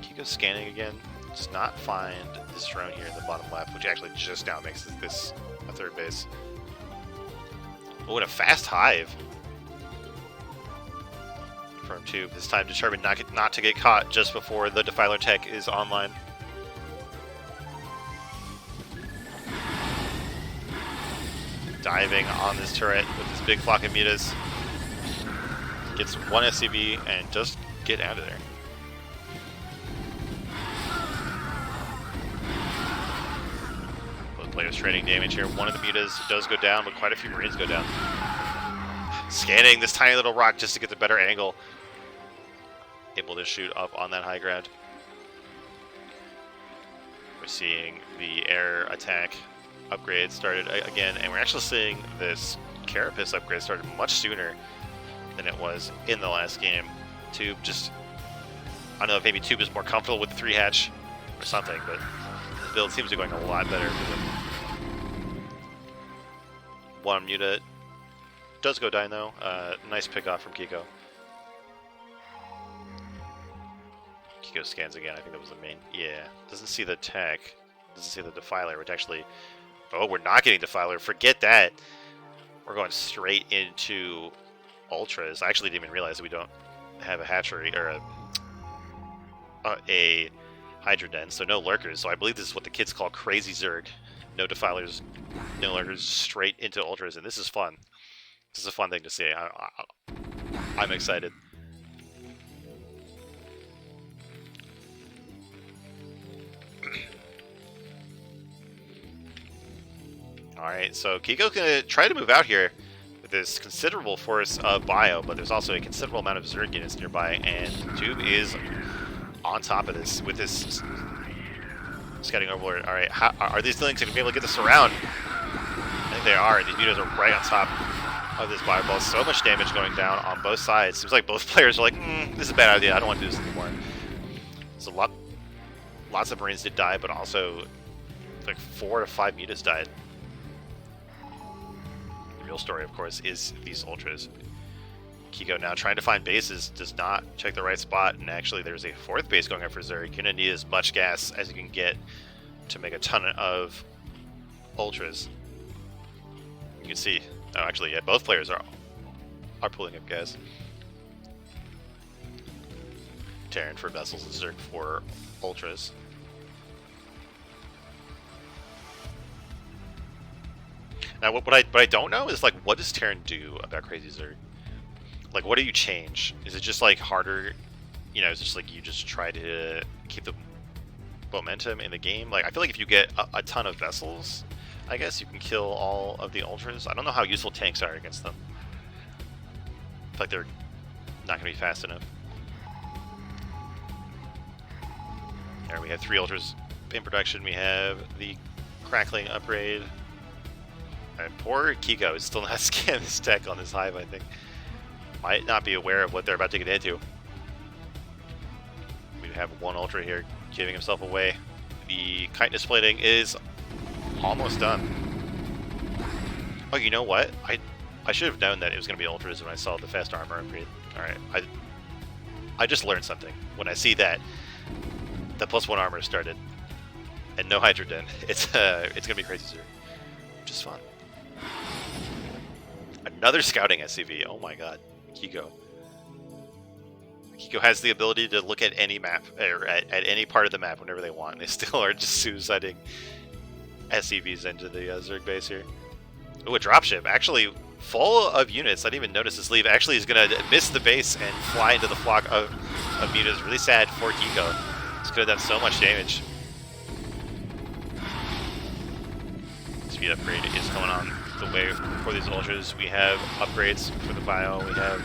Kiko's scanning again. Does not find this drone here in the bottom left, which actually just now makes this a 3rd base. Oh, and a fast hive from Tube. This time determined not to get caught just before the Defiler tech is online. Diving on this turret with this big flock of mutas. Gets 1 SCV and just get out of there. Both players trading damage here. One of the mutas does go down, but quite a few Marines go down. Scanning this tiny little rock just to get the better angle. Able to shoot up on that high ground. We're seeing the air attack upgrade started again, and we're actually seeing this Carapace upgrade started much sooner than it was in the last game. Tube just, I don't know if maybe Tube is more comfortable with the 3 hatch or something, but the build seems to be going a lot better for them. 1 muta does go down though. Nice pick off from Kiko. Kiko scans again. I think that was the main. Yeah, doesn't see the tech. Doesn't see the Defiler, which actually. Oh, we're not getting Defiler. Forget that. We're going straight into Ultras. I actually didn't even realize that we don't have a hatchery or a Hydra Den, so no lurkers. So I believe this is what the kids call crazy Zerg. No Defilers, no lurkers, straight into Ultras, and this is fun. This is a fun thing to see. I'm excited. Alright, so Kiko's going to try to move out here with this considerable force of bio, but there's also a considerable amount of Zerg units nearby, and Tube is on top of this with this scouting overlord. All right, are these things going to be able to get this around? I think they are. These mutos are right on top of this bio ball. So much damage going down on both sides. Seems like both players are like, this is a bad idea. I don't want to do this anymore. So lots of Marines did die, but also like 4 to 5 mutas died. The real story, of course, is these ultras. Kiko now trying to find bases, does not check the right spot, and actually there's a 4th base going up for Zerg. You're going to need as much gas as you can get to make a ton of ultras. You can see, oh actually, yeah, both players are pulling up gas. Terran for vessels and Zerg for ultras. Now what I don't know is like, what does Terran do about Crazy Zerg? Like, what do you change? Is it just like harder? You know, is it just like you just try to keep the momentum in the game? Like, I feel like if you get a ton of vessels, I guess you can kill all of the ultras. I don't know how useful tanks are against them. I feel like they're not going to be fast enough. There we have 3 ultras in production. We have the crackling upgrade. And poor Kiko is still not scanning this tech on this hive, I think. Might not be aware of what they're about to get into. We have 1 ultra here giving himself away. The chitinous plating is almost done. Oh, you know what? I should have known that it was going to be ultras when I saw the fast armor upgrade. Alright, I just learned something. When I see that the +1 armor started and no Hydroden, it's going to be Crazy Zerg, which is fun. Another scouting SCV. Oh my god. Kiko. Kiko has the ability to look at any map, or at any part of the map whenever they want. They still are just suiciding SCVs into the Zerg base here. Ooh, a dropship. Actually, full of units. I didn't even notice this leave. Actually, is going to miss the base and fly into the flock of mutas. Really sad for Kiko. This could have done so much damage. Speed upgrade is going on the way for these ultras. We have upgrades for the bio. We have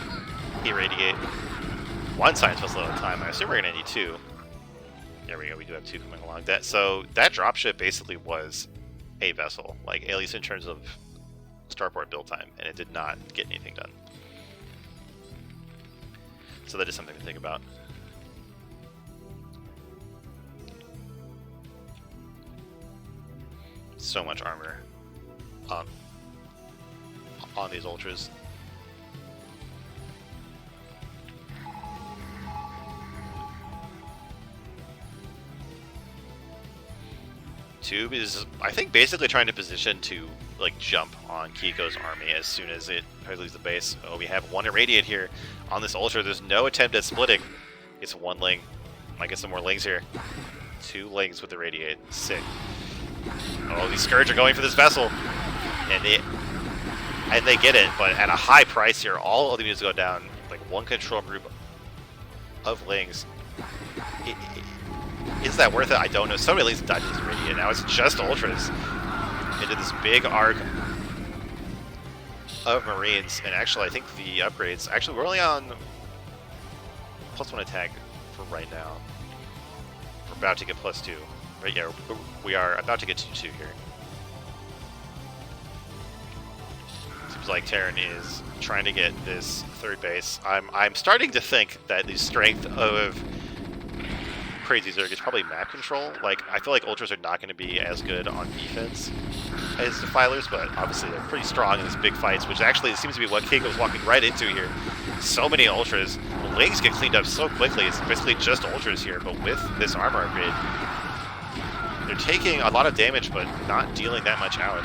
irradiate. 1 science vessel at a time. I assume we're gonna need 2. There we go. We do have 2 coming along. That dropship basically was a vessel, like at least in terms of starport build time, and it did not get anything done. So that is something to think about. So much armor on these ultras. Tube is, I think, basically trying to position to like jump on Kiko's army as soon as it leaves the base. Oh, we have 1 irradiate here on this ultra. There's no attempt at splitting. It's 1 ling. Might get some more lings here. 2 lings with irradiate. Sick. Oh, these Scourge are going for this vessel, and they get it, but at a high price here. All of the units go down. Like 1 control group of lings. Is that worth it? I don't know. So many lings died to this irradiate. Now it's just ultras into this big arc of Marines, and actually, I think the upgrades. Actually, we're only on +1 attack for right now. We're about to get +2. But yeah, we are about to get to 2 here. Seems like Terran is trying to get this 3rd base. I'm starting to think that the strength of Crazy Zerg is probably map control. Like, I feel like ultras are not going to be as good on defense as Defilers, but obviously they're pretty strong in these big fights, which actually seems to be what Keiko's walking right into here. So many ultras. The lings get cleaned up so quickly. It's basically just ultras here, but with this armor upgrade, they're taking a lot of damage, but not dealing that much out.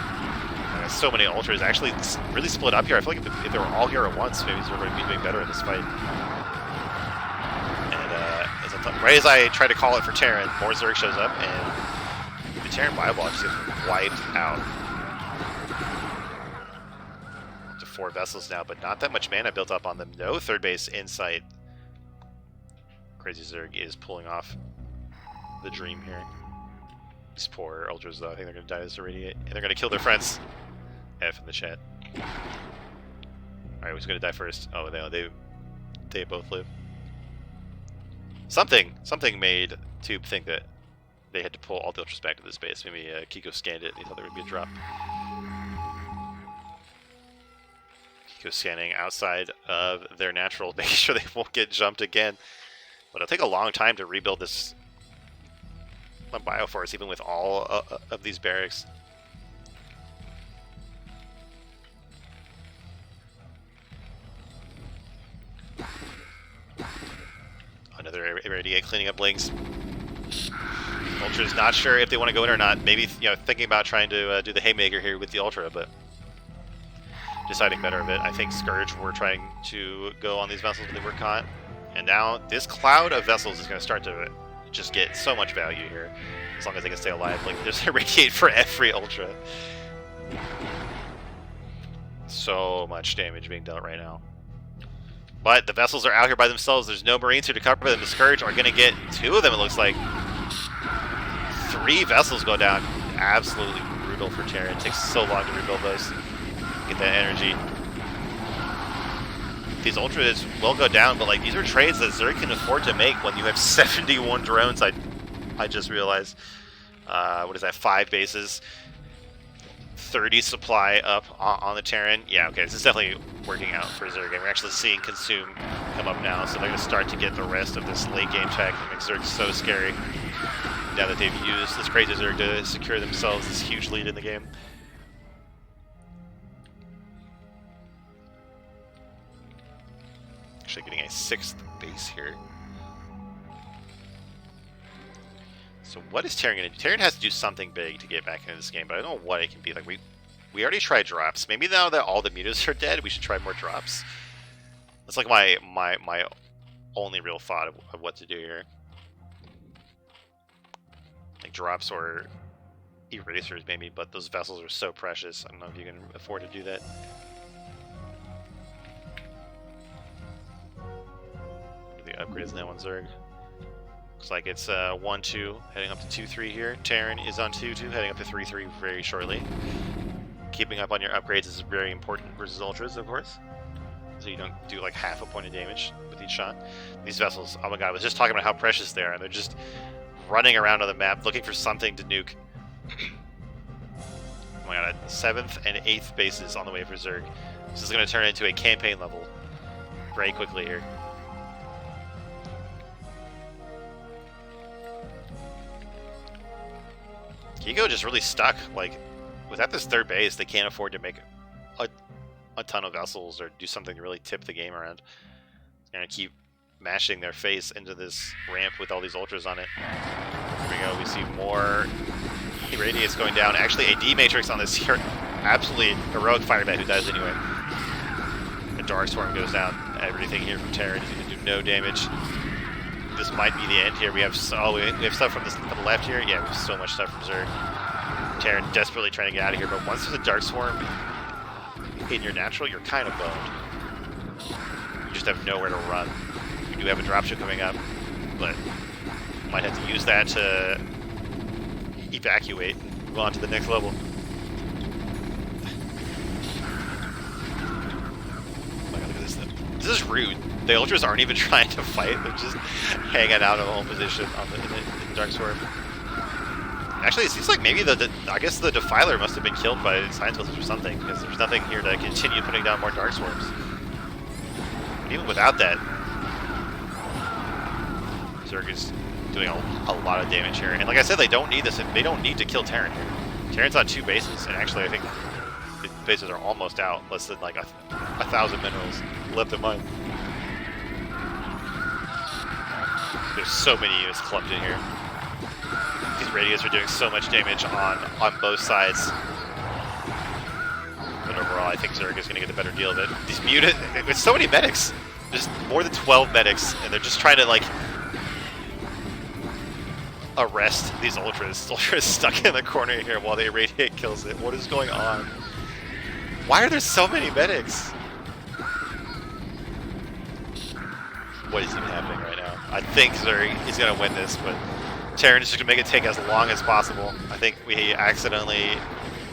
So many ultras actually really split up here. I feel like if they were all here at once, maybe they're going to be doing better in this fight. And right as I try to call it for Terran, more Zerg shows up, and the Terran Bioball just gets wiped out. To 4 vessels now, but not that much mana built up on them. No 3rd base in sight. Crazy Zerg is pulling off the dream here. These poor ultras, though, I think they're going to die as irradiate, and they're going to kill their friends. F in the chat. Alright, who's gonna die first? Oh, they both live. Something made Tube think that they had to pull all the ultras back to this base. Maybe Kiko scanned it and he thought there would be a drop. Kiko scanning outside of their natural, making sure they won't get jumped again. But it'll take a long time to rebuild this bioforce, even with all of these barracks. Another irradiate cleaning up links. Ultra's not sure if they want to go in or not. Maybe thinking about trying to do the haymaker here with the Ultra, but deciding better of it. I think Scourge were trying to go on these vessels, but they were caught. And now this cloud of vessels is going to start to just get so much value here, as long as they can stay alive. Like, there's irradiate for every Ultra. So much damage being dealt right now. But the vessels are out here by themselves. There's no Marines here to cover them. The Scourge are going to get 2 of them, it looks like. 3 vessels go down. Absolutely brutal for Terran. It takes so long to rebuild those. Get that energy. These Ultras will go down, but like these are trades that Zerg can afford to make when you have 71 drones. I just realized. What is that? 5 bases. 30 supply up on the Terran. Yeah, okay, this is definitely working out for Zerg, and we're actually seeing Consume come up now, so they're going to start to get the rest of this late game tech that makes Zerg so scary now that they've used this crazy Zerg to secure themselves this huge lead in the game. Actually getting a 6th base here. So what is Terran going to do? Terran has to do something big to get back into this game, but I don't know what it can be. Like we already tried drops. Maybe now that all the mutas are dead, we should try more drops. That's like my only real thought of what to do here. Like drops or erasers maybe, but those vessels are so precious. I don't know if you can afford to do that. The upgrades now on Zerg. Looks like it's 1-2 heading up to 2-3 here. Terran is on 2-2 heading up to 3-3 very shortly. Keeping up on your upgrades is very important versus Ultras, of course. So you don't do like half a point of damage with each shot. These vessels, oh my god, I was just talking about how precious they are. They're just running around on the map looking for something to nuke. Oh my god, 7th and 8th bases on the way for Zerg. This is going to turn into a campaign level very quickly here. Kiko just really stuck. Like, without this 3rd base, they can't afford to make a ton of vessels or do something to really tip the game around. They're going to keep mashing their face into this ramp with all these Ultras on it. Here we go. We see more irradiates going down. Actually, a D-Matrix on this here. Absolutely heroic firebat who dies anyway. A Dark Swarm goes down. Everything here from Terran is going to do no damage. This might be the end here. We have we have stuff from the left here. Yeah, we have so much stuff from Zerg. Terran desperately trying to get out of here, but once there's a Dark Swarm in your natural, you're kind of boned. You just have nowhere to run. You do have a dropship coming up, but you might have to use that to evacuate and move on to the next level. Oh my god, look at this thing. This is rude. The Ultras aren't even trying to fight, they're just hanging out in a home position on in the Dark Swarm. Actually, it seems like maybe I guess the Defiler must have been killed by Science Vessels or something, because there's nothing here to continue putting down more Dark Swarms. And even without that, Zerg is doing a lot of damage here. And like I said, they don't need this. They don't need to kill Terran here. Terran's on 2 bases, and actually I think the bases are almost out. Less than like 1,000 minerals left to mine. There's so many units clumped in here. These radios are doing so much damage on both sides. But overall, I think Zerg is going to get the better deal of it. These mutant, with so many medics, there's more than 12 medics, and they're just trying to like arrest these Ultras. Ultras stuck in the corner here while the irradiate kills it. What is going on? Why are there so many medics? What is even happening right now? I think Zerg is going to win this, but Terran is just going to make it take as long as possible. I think we accidentally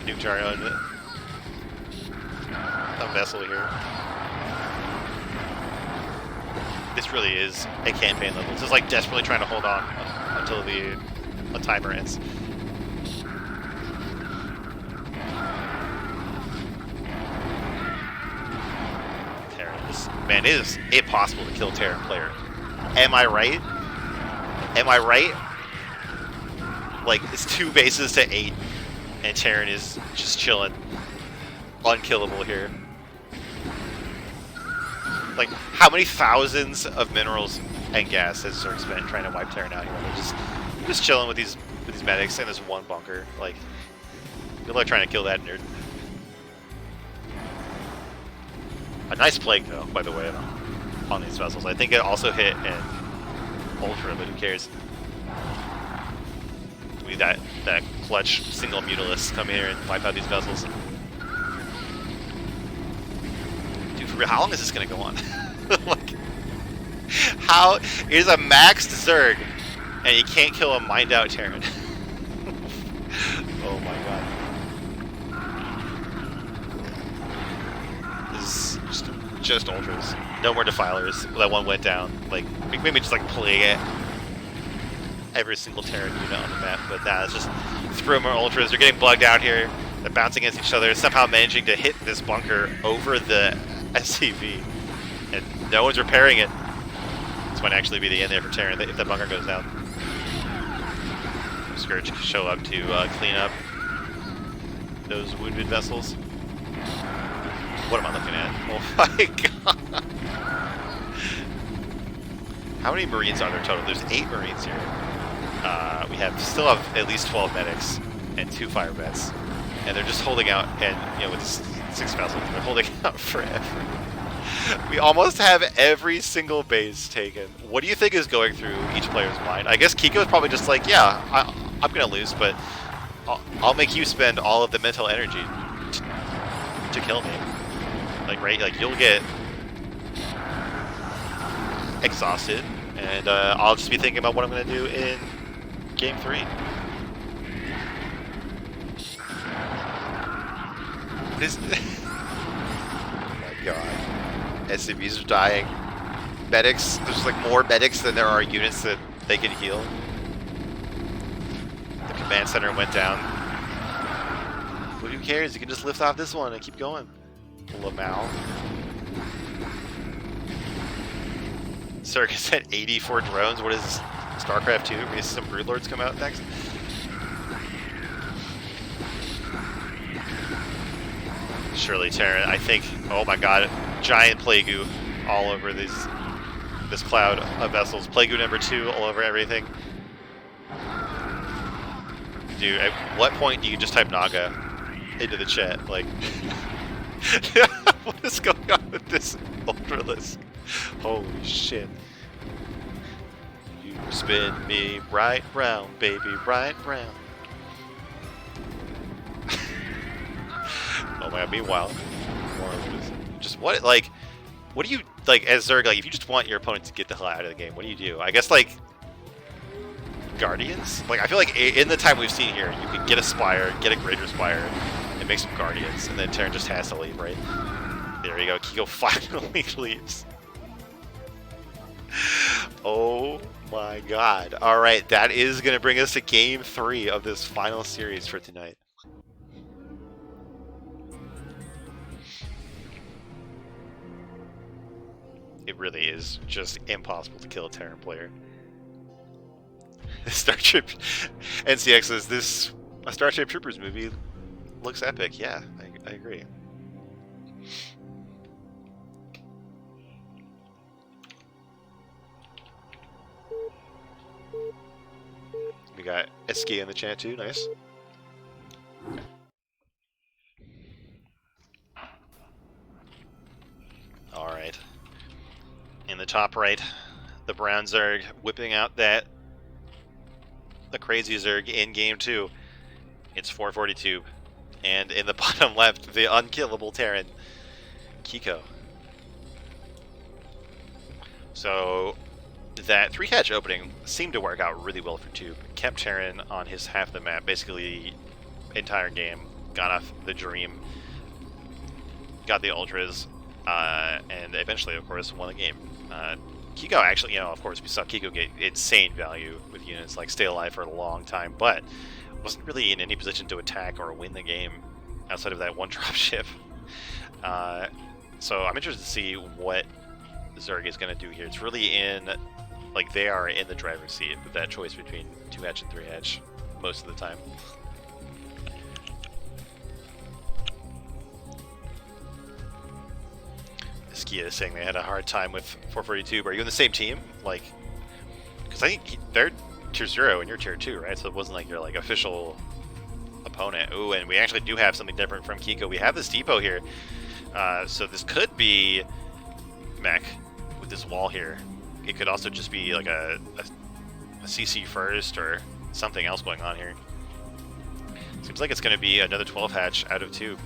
nuked our own vessel here. this really is a campaign level. This is like desperately trying to hold on until the timer ends. Man, it is impossible to kill Terran player. Am I right? Am I right? Like, it's 2 bases to 8, and Terran is just chilling. Unkillable here. Like, how many thousands of minerals and gas has Zerg spent trying to wipe Terran out here? They're just chilling with these medics in this one bunker. Like, good luck trying to kill that nerd. A nice plague, though, by the way, on these vessels. I think it also hit an Ultra, but who cares? We need that clutch single Mutalisk come here and wipe out these vessels. Dude, for real, how long is this going to go on? Like, how? It is a maxed Zerg, and you can't kill a mined out Terran. Oh my god. This is just ultras. No more defilers. That one went down. Like, maybe just like play every single Terran unit on the map, but nah, it's just throw more ultras. They're getting bugged out here. They're bouncing against each other, somehow managing to hit this bunker over the SCV, and no one's repairing it. This might actually be the end there for Terran if that bunker goes down. Scourge show up to clean up those wounded vessels. What am I looking at? Oh my god. How many Marines are there total? There's 8 Marines here. We still have at least 12 medics and 2 fire vets. And they're just holding out, and you know, with 6 vessels, they're holding out forever. We almost have every single base taken. What do you think is going through each player's mind? I guess Kiko is probably just like, yeah, I'm gonna lose, but I'll make you spend all of the mental energy to kill me. Like, right? Like, you'll get exhausted, and I'll just be thinking about what I'm going to do in Game 3. This... Oh my god. SCVs are dying. Medics, there's like more medics than there are units that they can heal. The command center went down. But who cares? You can just lift off this one and keep going. Lamal. Circus at 84 drones. What is this? StarCraft 2? Maybe some Broodlords come out next? Surely Terran, I think. Oh my god. Giant Plague-Goo all over this cloud of vessels. Plague-Goo number 2 all over everything. Dude, at what point do you just type Naga into the chat? Like... What is going on with this Ultralisk? Holy shit. You spin me right round, baby, right round. Oh my god, meanwhile, just what, like, what do you, like, as Zerg, like, if you just want your opponent to get the hell out of the game, what do? I guess, like, Guardians? Like, I feel like in the time we've seen here, you could get a Spire, get a Greater Spire, and make some Guardians, and then Terran just has to leave, right? There you go, Kiko finally leaves. Oh my god. Alright, that is going to bring us to Game 3 of this final series for tonight. It really is just impossible to kill a Terran player. Starship NCX says this a Starship Troopers movie looks epic. Yeah, I agree. We got Eski in the chat too, nice. Alright. In the top right, the brown Zerg whipping out the crazy Zerg in game 2. It's 442. And in the bottom left, the unkillable Terran, Kiko. So that 3-catch opening seemed to work out really well for Tube. Kept Terran on his half of the map, basically entire game. Got off the Dream, got the Ultras, and eventually, of course, won the game. Kiko actually, of course, we saw Kiko get insane value with units like stay alive for a long time, but wasn't really in any position to attack or win the game outside of that one drop ship. So I'm interested to see what Zerg is going to do here. It's really like they are in the driver's seat with that choice between 2-hatch and 3-hatch most of the time. Skia is saying they had a hard time with 442. Are you in the same team? Like, because I think they're tier 0 and you're tier 2, right? So it wasn't like your like official opponent. Ooh, and we actually do have something different from Kiko. We have this depot here. So this could be mech with this wall here. It could also just be like a CC first or something else going on here. Seems like it's going to be another 12-hatch out of 2.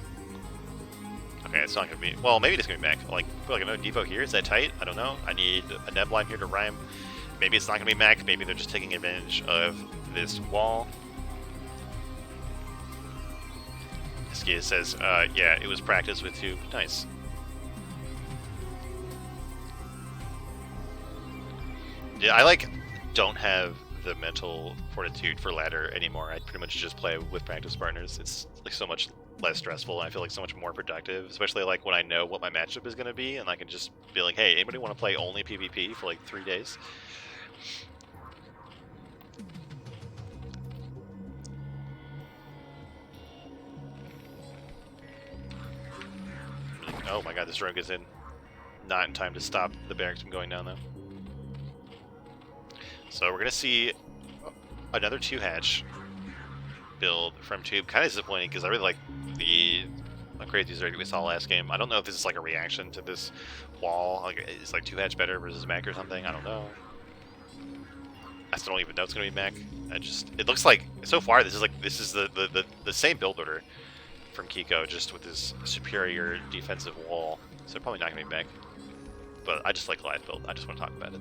Okay, it's not going to be... Well, maybe it's going to be mech. Like another depot here. Is that tight? I don't know. I need a nebline here to rhyme. Maybe it's not going to be mech. Maybe they're just taking advantage of this wall. Skia says, yeah, it was practice with 2. Nice. Yeah, I don't have the mental fortitude for ladder anymore. I pretty much just play with practice partners. It's like so much less stressful, and I feel like so much more productive, especially like when I know what my matchup is going to be, and I can just be like, hey, anybody want to play only PvP for like 3 days? Oh my god, this rogue is in. Not in time to stop the barracks from going down, though. So we're going to see another 2-hatch build from Tube. Kind of disappointing, because I really like the crazy Zerg we saw last game. I don't know if this is like a reaction to this wall. Like, is like 2-hatch better versus mech or something? I don't know. I still don't even know it's going to be mech. It looks like, so far, this is the same build order from Kiko, just with this superior defensive wall. So probably not going to be mech. But I just like the live build. I just want to talk about it.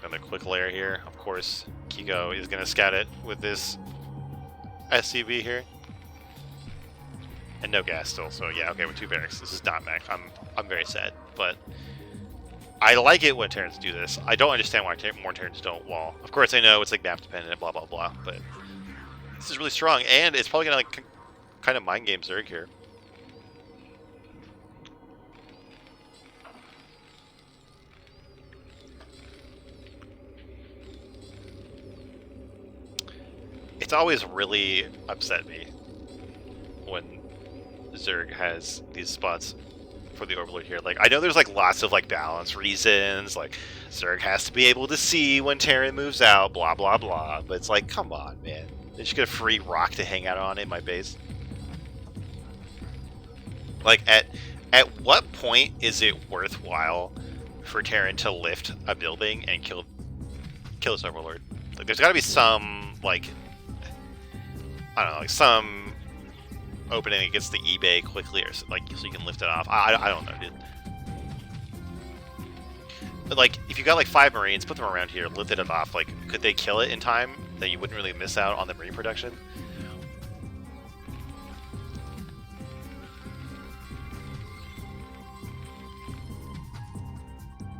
Another quick layer here. Of course, Kiko is going to scout it with this SCV here. And no gas still, so yeah, okay, with 2 barracks. This is not mech. I'm very sad, but I like it when Terrans do this. I don't understand why more Terrans don't wall. Of course, I know it's like map dependent, blah blah blah, but this is really strong, and it's probably gonna like kind of mind game Zerg here. It's always really upset me when Zerg has these spots for the Overlord here. Like, I know there's like lots of like balance reasons, like Zerg has to be able to see when Terran moves out, blah blah blah, but it's like, come on, man. They just get a free rock to hang out on in my base. Like, at what point is it worthwhile for Terran to lift a building and kill this Overlord? Like, there's gotta be some, like, I don't know, like some opening against the eBay quickly, or like so you can lift it off. I don't know, dude. But like, if you got like 5 Marines, put them around here, lifted it off. Like, could they kill it in time that you wouldn't really miss out on the Marine production?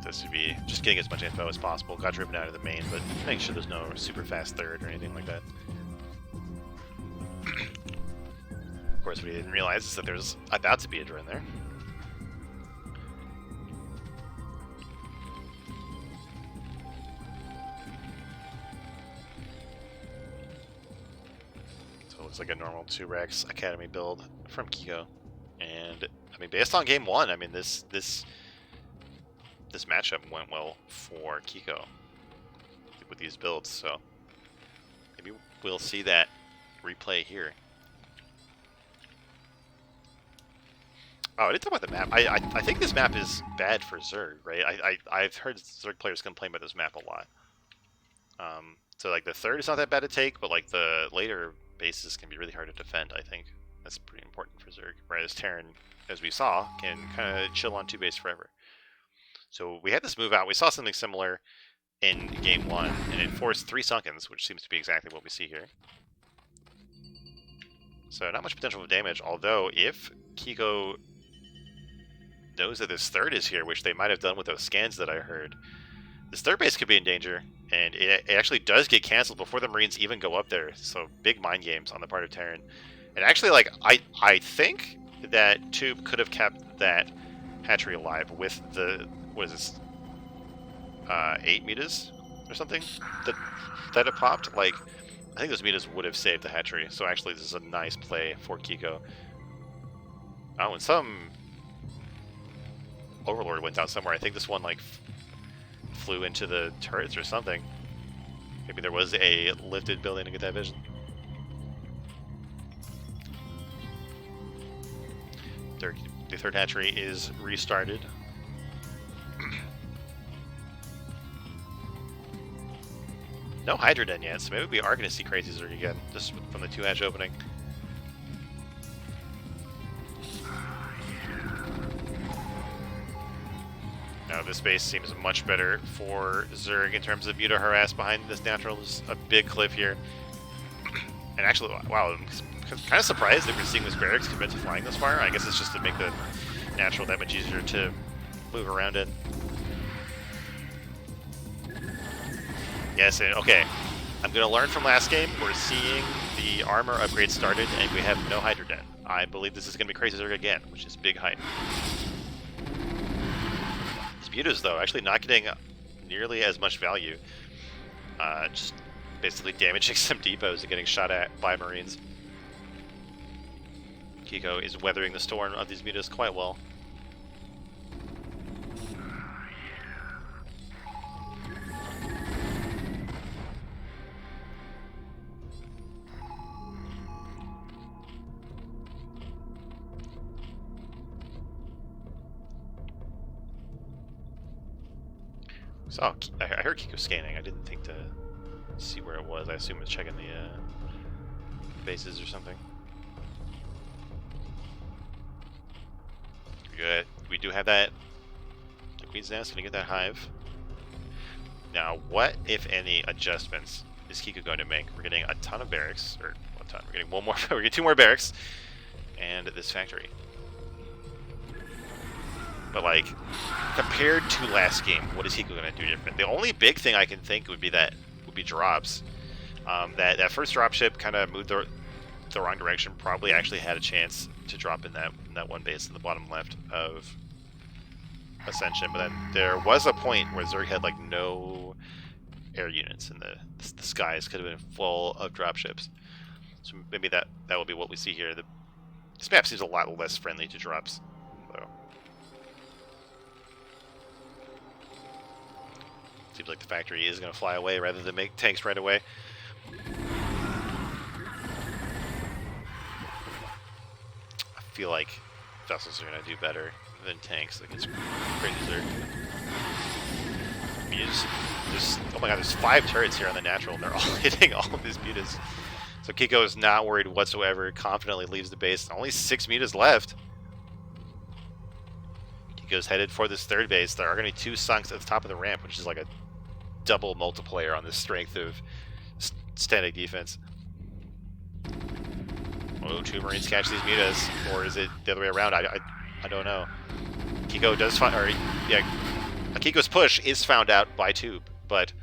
This would be just getting as much info as possible. Got driven out of the main, but make sure there's no super fast third or anything like that. Of course, what he didn't realize is that there's about to be a drone there. So it looks like a normal 2-Rex Academy build from Kiko. And, I mean, based on game 1, I mean, this matchup went well for Kiko with these builds, so maybe we'll see that replay here. Oh, I didn't talk about the map. I think this map is bad for Zerg, right? I've heard Zerg players complain about this map a lot. So like the third is not that bad to take, but like the later bases can be really hard to defend, I think. That's pretty important for Zerg. Whereas Terran, as we saw, can kind of chill on 2 base forever. So we had this move out. We saw something similar in game 1, and it forced 3 Sunkens, which seems to be exactly what we see here. So not much potential for damage, although if Kiko knows that this third is here, which they might have done with those scans that I heard, this third base could be in danger, and it actually does get canceled before the Marines even go up there. So big mind games on the part of Terran. And actually, like, I think that Tube could have kept that hatchery alive with the, what is this, 8 meters or something that it popped. Like, I think those meters would have saved the hatchery. So actually, this is a nice play for Kiko. Oh, and some Overlord went down somewhere. I think this one, like, flew into the turrets or something. Maybe there was a lifted building to get that vision. The third hatchery is restarted. No Hydroden yet, so maybe we are going to see Crazy Zerg again, just from the 2-hatch opening. Now this base seems much better for Zerg in terms of Muta harass behind this natural. There's a big cliff here. And actually, wow, I'm kind of surprised that we're seeing this barracks commit to flying this far. I guess it's just to make the natural that much easier to move around in. Yes, and okay. I'm going to learn from last game. We're seeing the armor upgrade started, and we have no Hydroden. I believe this is going to be Crazy Zerg again, which is big hype. These Mutas, though, actually not getting nearly as much value. Just basically damaging some depots and getting shot at by Marines. Kiko is weathering the storm of these Mutas quite well. So I heard Kiko scanning. I didn't think to see where it was. I assume it's checking the bases or something. Good. We do have that. The Queen's Nest, gonna get that hive. Now, what, if any, adjustments is Kiko going to make? We're getting a ton of barracks, or one ton. We're getting one more. We're getting 2 more barracks, and this factory. But like, compared to last game, what is Kiko going to do different? The only big thing I can think would be drops. That first dropship kind of moved the wrong direction. Probably actually had a chance to drop in that one base in the bottom left of Ascension. But then there was a point where Zerg had like no air units, and the skies could have been full of dropships. So maybe that will be what we see here. This map seems a lot less friendly to drops, though. Seems like the factory is going to fly away rather than make tanks right away. I feel like vessels are going to do better than tanks against Crazy Zerg. I mean, oh my god, there's 5 turrets here on the natural, and they're all hitting all of these mutas. So Kiko is not worried whatsoever, confidently leaves the base. Only 6 mutas left. Kiko's headed for this third base. There are going to be 2 sunks at the top of the ramp, which is like a double multiplier on the strength of static defense. Oh, 2 Marines catch these mutas, or is it the other way around? I don't know. Kiko does find, or yeah, Kiko's push is found out by Tube, but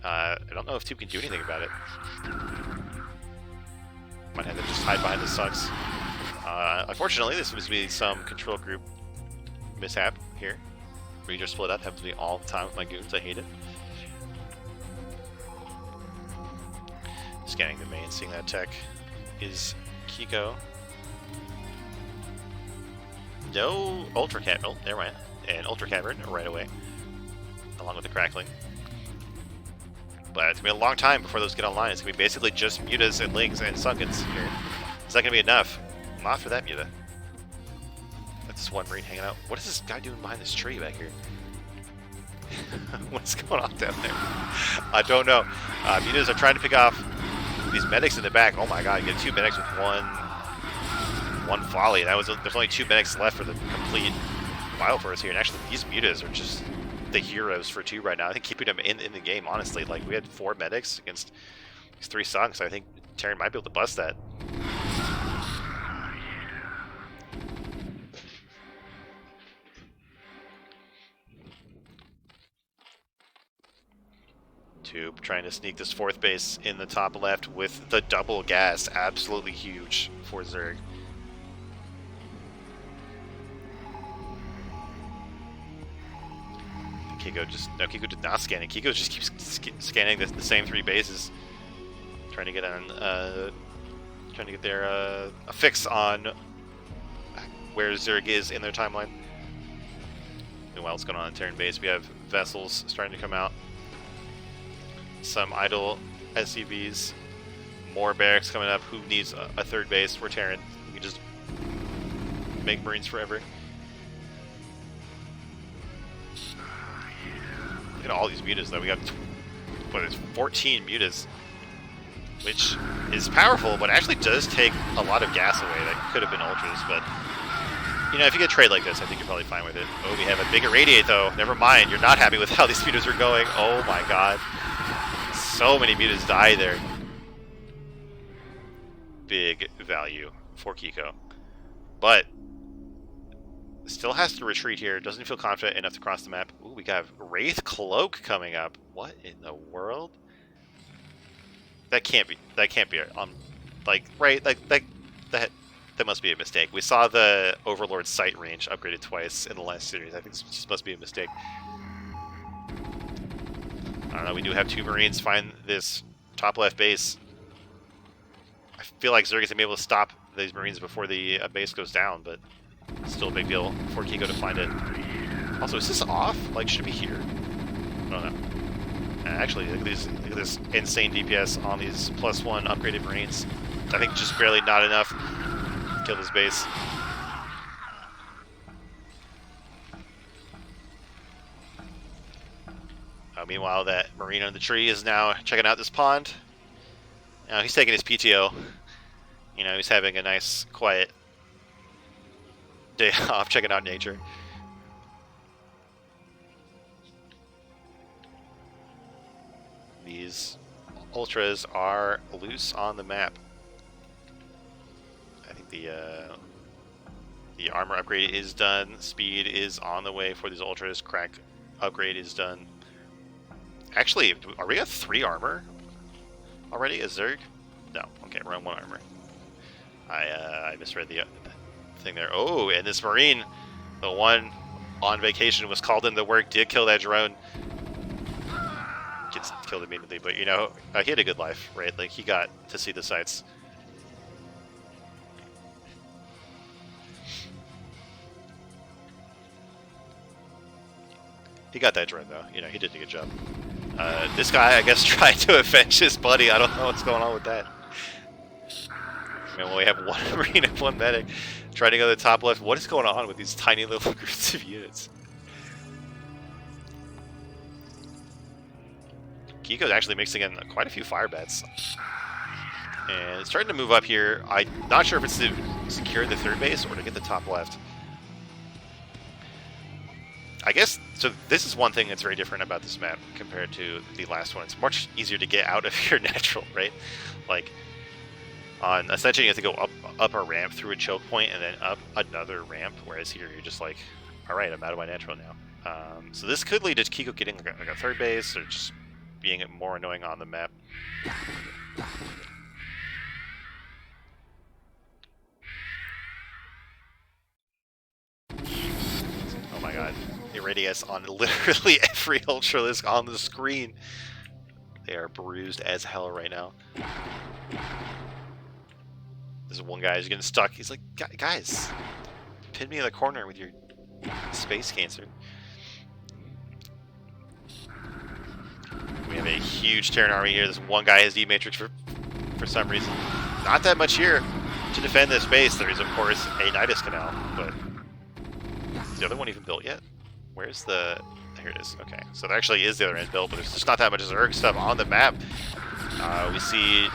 I don't know if Tube can do anything about it. Might have to just hide behind the sucks. Unfortunately, this seems to be some control group mishap here. Ranger split up happens to be all the time with my goons. I hate it. Scanning the main, seeing that tech is Kiko. No Ultra Cat. Oh, there went. And Ultra Cavern right away, along with the Crackling. But it's going to be a long time before those get online. It's going to be basically just Mutas and Lings and Sunkens here. Is that going to be enough? Not for that Muta. That's just one Marine hanging out. What is this guy doing behind this tree back here? What's going on down there? I don't know. Mutas are trying to pick off these medics in the back. Oh my god, you get 2 medics with one volley. There's only 2 medics left for the complete Bile Force here. And actually, these mutas are just the heroes for 2 right now. I think keeping them in the game, honestly. Like, we had 4 medics against these 3 songs. I think Terran might be able to bust that. Tube trying to sneak this 4th base in the top left with the double gas. Absolutely huge for Zerg. Kiko did not scan it. Kiko just keeps scanning the same 3 bases, trying to get their a fix on where Zerg is in their timeline. Meanwhile, what's going on in Terran base? We have vessels starting to come out, some idle SCVs, more barracks coming up. Who needs a 3rd base for Terran? You can just make Marines forever. Look at all these mutas though. We got, what is 14 mutas, which is powerful, but actually does take a lot of gas away. That could have been ultras, but you know, if you get a trade like this, I think you're probably fine with it. Oh, we have a big irradiate though. Never mind. You're not happy with how these mutas are going. Oh my god, so many mutas die there. Big value for Kiko, but still has to retreat here. Doesn't feel confident enough to cross the map. Ooh, we got Wraith Cloak coming up. What in the world? That can't be like, right, like that must be a mistake. We saw the Overlord sight range upgraded twice in the last series. I think this just must be a mistake. I don't know. We do have 2 Marines find this top left base. I feel like Zerg is gonna be able to stop these Marines before the base goes down, but still a big deal for Kiko to find it. Also, is this off? Like, should it be here? I don't know. Actually, look at this insane DPS on these +1 upgraded Marines. I think just barely not enough to kill this base. Meanwhile, that Marine on the tree is now checking out this pond. Now he's taking his PTO. You know, he's having a nice, quiet day off, checking out nature. These ultras are loose on the map. I think the armor upgrade is done. Speed is on the way for these ultras. Crack upgrade is done. Actually, are we at 3 armor already? A Zerg? No. Okay, we're on 1 armor. I misread the thing there. Oh, and this Marine, the one on vacation, was called into work, did kill that drone. Gets killed immediately, but you know, he had a good life, right? Like, he got to see the sights. He got that drone though, you know, he did a good job. This guy, I guess, tried to avenge his buddy. I don't know what's going on with that. And we have 1 Marine and 1 medic trying to go to the top left. What is going on with these tiny little groups of units? Kiko's actually mixing in quite a few fire bets. And it's starting to move up here. I'm not sure if it's to secure the 3rd base or to get the top left. I guess, so this is one thing that's very different about this map compared to the last one. It's much easier to get out of your natural, right? Like, on Ascension, you have to go up a ramp through a choke point and then up another ramp, whereas here you're just like, all right, I'm out of my natural now. So this could lead to Kiko getting like a 3rd base or just being more annoying on the map. Oh my god. Irradius on literally every Ultralisk on the screen. They are bruised as hell right now. This one guy is getting stuck. He's like, guys, pin me in the corner with your space cancer. We have a huge Terran army here. This one guy has D-Matrix for some reason. Not that much here to defend this base. There is, of course, a Nidus Canal, but is the other one even built yet? Where's the... Here it is. Okay, so there actually is the other end built, but there's just not that much Zerg stuff on the map. We see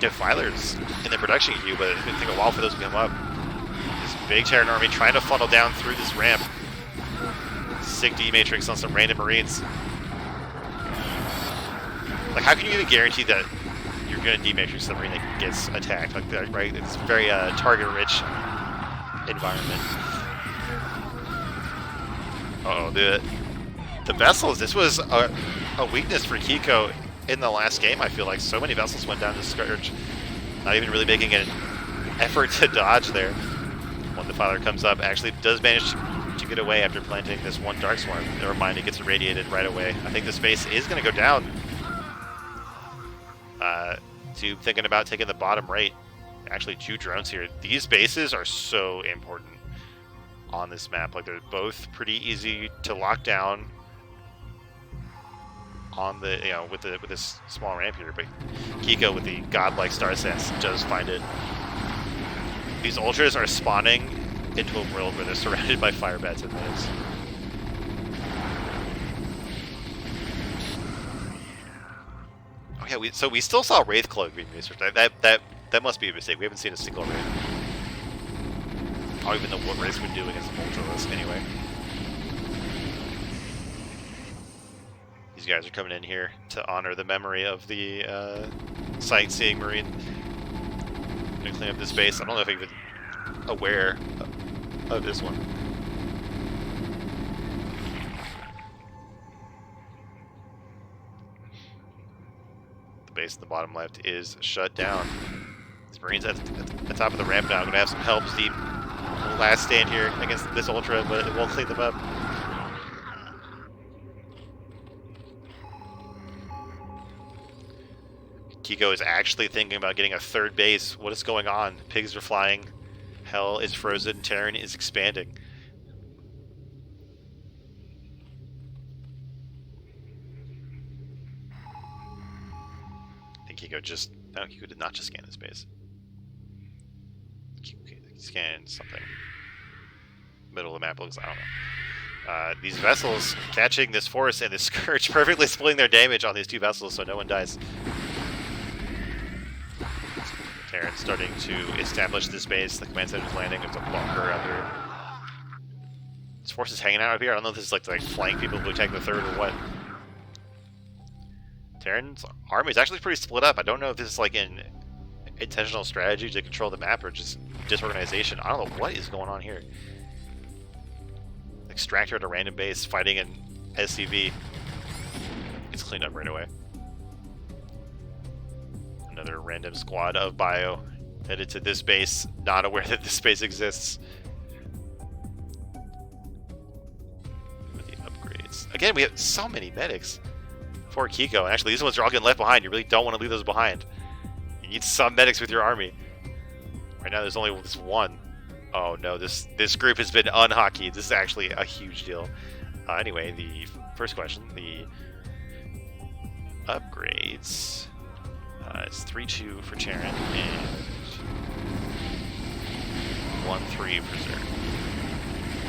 Defilers in the production queue, but it's going to take a while for those to come up. This big Terran army trying to funnel down through this ramp. sick D-Matrix on some random Marines. Like, how can you even guarantee that you're going to D-Matrix the Marine that gets attacked like that, right? It's a very target-rich environment. Uh-oh, the vessels. This was a weakness for Kiko in the last game. I feel like so many vessels went down to Scourge, not even really making an effort to dodge there. When the Defiler comes up, actually does manage to get away after planting this one Dark Swarm. Never mind, it gets irradiated right away. I think this base is going to go down. To thinking about taking the bottom right. Actually, 2 drones here. These bases are so important on this map. Like, they're both pretty easy to lock down on the, you know, with this small ramp here. But Kiko with the godlike star sense does find it. These ultras are spawning into a world where they're surrounded by fire bats and medics. Yeah, so we still saw Wraith Cloak being researched. That must be a mistake. We haven't seen a single Wraith. I don't even know what Wraiths would do against Ultralisk anyway. These guys are coming in here to honor the memory of the sightseeing Marine. I'm gonna clean up this base. I don't know if I'm even aware of this one. Base in the bottom left is shut down. These Marines at the top of the ramp now. I'm gonna have some help. Steep last stand here against this Ultra, but it won't clean them up. Kiko is actually thinking about getting a 3rd base. What is going on? Pigs are flying. Hell is frozen. Terran is expanding. Kiko just... No, Kiko did not just scan this base. He scanned something. Middle of the map looks... I don't know. These vessels catching this force and this Scourge perfectly splitting their damage on these 2 vessels so no one dies. Terran's starting to establish this base. The command center is landing. There's a bunker out here. This force is hanging out up here. I don't know if this is like flying people who attack the 3rd or what. Terran's army is actually pretty split up. I don't know if this is like an intentional strategy to control the map or just disorganization. I don't know what is going on here. Extractor at a random base fighting an SCV. It's cleaned up right away. Another random squad of bio headed to this base, not aware that this base exists. With the upgrades. Again, we have so many medics. For Kiko, and actually these ones are all getting left behind. You really don't want to leave those behind. You need some medics with your army. Right now there's only this one. Oh no, this group has been unhockeyed. This is actually a huge deal. Anyway, the first question, the upgrades. It's 3-2 for Terran and 1-3 for Zerg.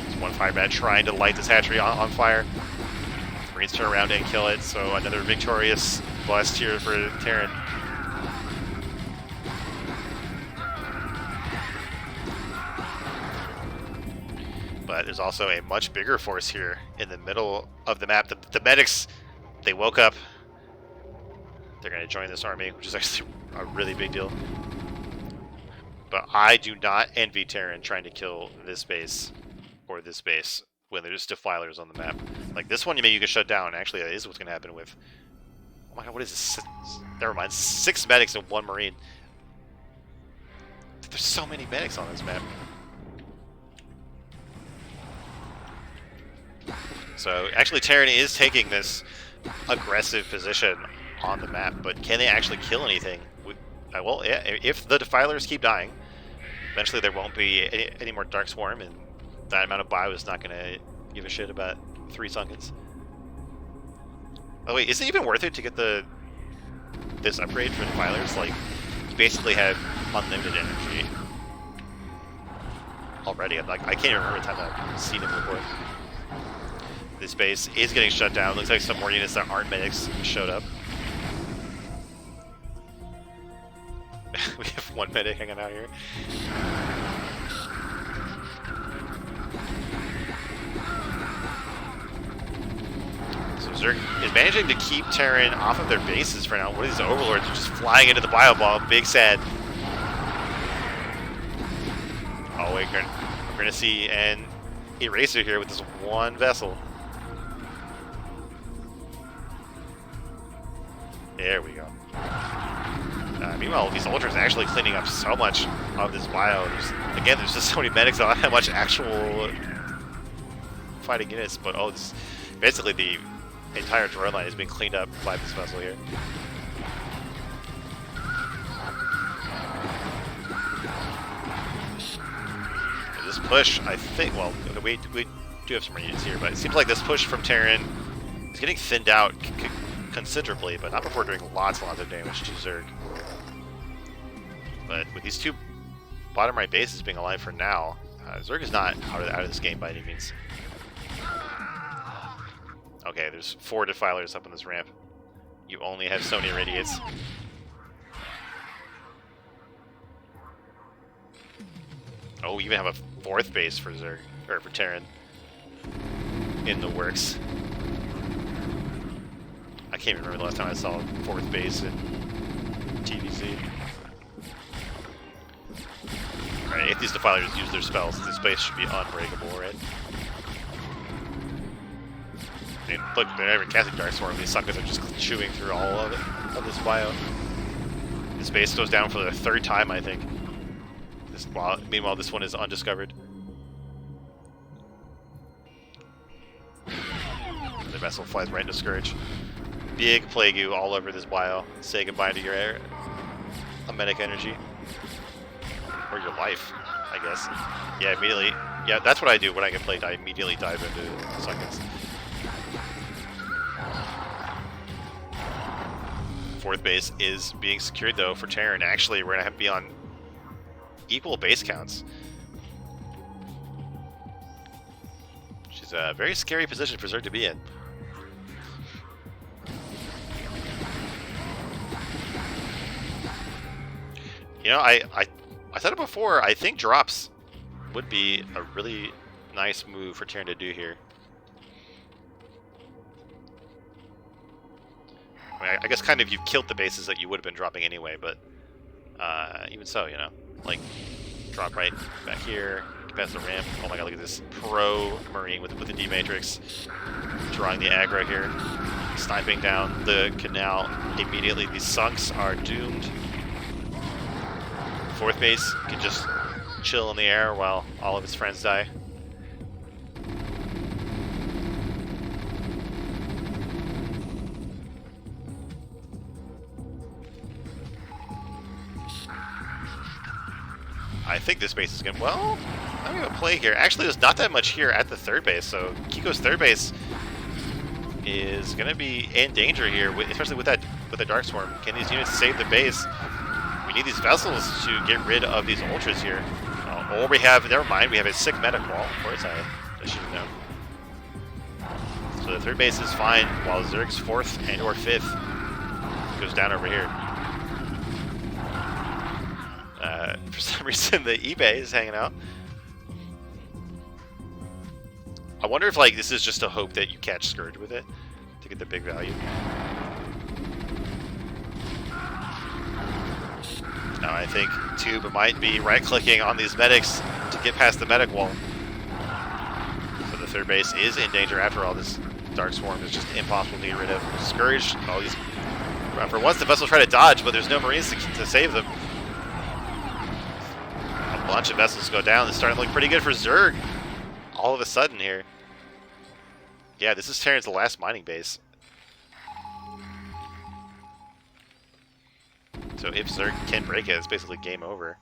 There's one fire bat trying to light this hatchery on fire. Marines turn around and kill it, so another victorious blast here for Terran. But there's also a much bigger force here in the middle of the map. The medics, they woke up. They're going to join this army, which is actually a really big deal. But I do not envy Terran trying to kill this base or this base when there's defilers on the map. Like this one, maybe you can shut down. Actually, that is what's going to happen with... Oh my god, what is this? Never mind. 6 medics and 1 Marine. There's so many medics on this map. So, actually, Terran is taking this aggressive position on the map, but can they actually kill anything? Well, yeah, if the defilers keep dying, eventually there won't be any more Dark Swarm, and that amount of bio is not going to give a shit about 3 Sunkens. Oh wait, is it even worth it to get this upgrade for defilers? Like, you basically have unlimited energy already. I can't even remember the time I've seen it before. This base is getting shut down. Looks like some more units that aren't medics showed up. We have 1 medic hanging out here. Zerg is managing to keep Terran off of their bases for now. What are these overlords are just flying into the bio ball? Big sad. Oh wait, we're gonna see an eraser here with this one vessel. There we go. Meanwhile, these ultras are actually cleaning up so much of this bio. Again, there's just so many medics, not that much actual fighting units, but oh, this, basically the entire drone line is being cleaned up by this vessel here. And this push, I think, well, we do have some more units here, but it seems like this push from Terran is getting thinned out considerably, but not before doing lots and lots of damage to Zerg. But with these two bottom right bases being alive for now, Zerg is not out of this game by any means. Okay, there's 4 defilers up on this ramp. You only have so many irradiates. Oh, we even have a 4th base for Zerg, or for Terran in the works. I can't even remember the last time I saw a 4th base in TVZ. Alright, if these defilers use their spells, this base should be unbreakable, right? I mean, look, they're not even casting Dark Swarm. These suckers are just chewing through all of it, of this bio. This base goes down for the 3rd time, I think. Meanwhile, this one is undiscovered. The vessel flies right into Scourge. Big Plague all over this bio. Say goodbye to your medic energy. Or your life, I guess. Yeah, immediately. Yeah, that's what I do when I get played. I immediately dive into seconds. 4th base is being secured, though, for Terran. Actually, we're going to have to be on equal base counts. Which is a very scary position for Zerg to be in. You know, I said it before, I think drops would be a really nice move for Terran to do here. I mean, I guess kind of you've killed the bases that you would have been dropping anyway, but even so, you know, like drop right back here, get past the ramp. Oh my god, look at this pro Marine with the D-Matrix drawing the aggro here, sniping down the canal immediately. These sunks are doomed. 4th base can just chill in the air while all of his friends die. I think this base is going to... Well, I'm going to play here. Actually, there's not that much here at the 3rd base, so Kiko's 3rd base is going to be in danger here, especially with the Dark Swarm. Can these units save the base? We need these vessels to get rid of these ultras here. Or we have, never mind, we have a sick medic wall. Of course, I should have known. So the 3rd base is fine, while Zerg's 4th and or 5th goes down over here. For some reason, the eBay is hanging out. I wonder if like this is just a hope that you catch Scourge with it to get the big value. Now I think Tube might be right-clicking on these medics to get past the medic wall. So the 3rd base is in danger after all. This Dark Swarm is just impossible to get rid of. Scourge, oh, these... For once the vessels try to dodge, but there's no Marines to save them. A bunch of vessels go down. It's starting to look pretty good for Zerg all of a sudden here. Yeah, this is Terran's last mining base. So if Zerg can break it, it's basically game over.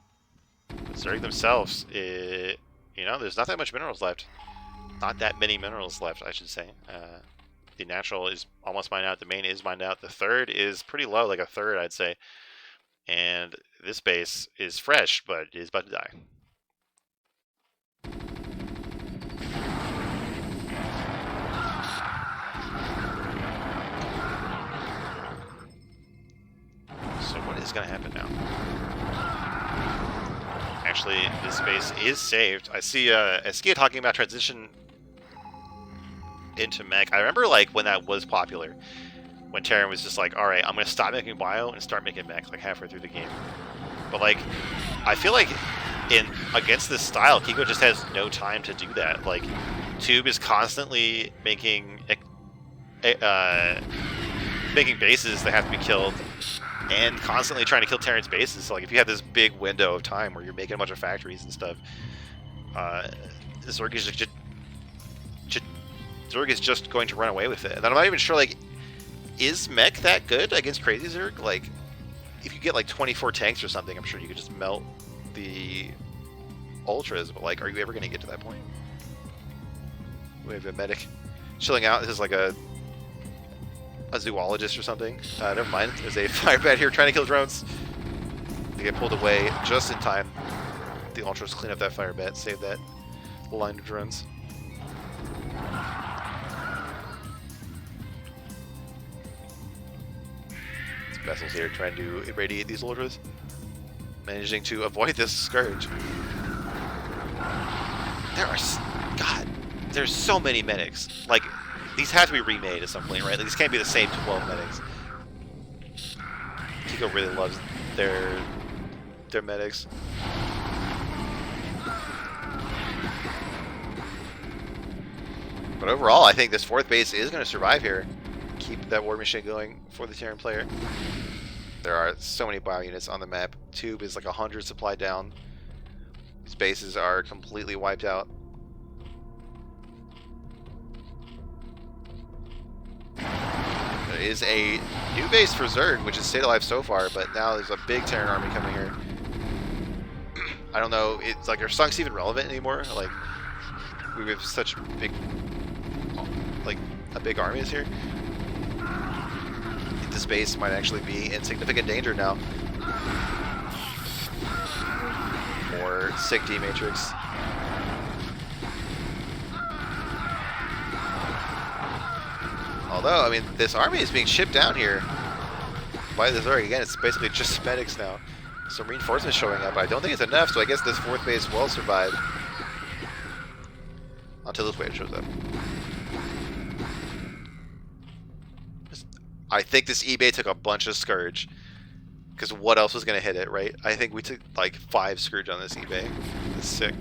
But Zerg themselves, you know, there's not that much minerals left. Not that many minerals left, I should say. The natural is almost mined out. The main is mined out. The 3rd is pretty low, like a 3rd, I'd say. And this base is fresh, but is about to die. So what is going to happen now? Actually, this base is saved. I see Eskia talking about transition into mech. I remember like when that was popular, when Terran was just like, all right, I'm gonna stop making bio and start making mech like halfway through the game. But like, I feel like against this style, Kiko just has no time to do that. Like, Tube is constantly making bases that have to be killed, and constantly trying to kill Terran's bases. So like, if you have this big window of time where you're making a bunch of factories and stuff, Zerg is just going to run away with it. And I'm not even sure, like, is mech that good against Crazy Zerg? Like, if you get like 24 tanks or something, I'm sure you could just melt the ultras, but like, are you ever going to get to that point? We have a medic chilling out. This is like a zoologist or something. Never mind. There's a fire bat here trying to kill drones. They get pulled away just in time. The ultras clean up that fire bat, save that line of drones. Vessels here trying to irradiate these ultras, managing to avoid this scourge. There's so many medics. Like, these have to be remade at some point, right? Like, these can't be the same 12 medics. Kiko really loves their medics. But overall, I think this fourth base is going to survive here. Keep that war machine going for the Terran player. There are so many bio units on the map. Tube is like 100 supply down. These bases are completely wiped out. There is a new base for Zerg, which is stayed alive so far, but now there's a big Terran army coming here. I don't know, it's like, are Sunks even relevant anymore? Like, we have such big, like, a big armies here. This base might actually be in significant danger now. Or sick D Matrix. Although, I mean, this army is being shipped down here by the Zerg. Again, it's basically just medics now. Some reinforcements showing up. I don't think it's enough, so I guess this fourth base will survive until this wave shows up. I think this eBay took a bunch of Scourge, because what else was going to hit it, right? I think we took like 5 Scourge on this eBay. That's sick.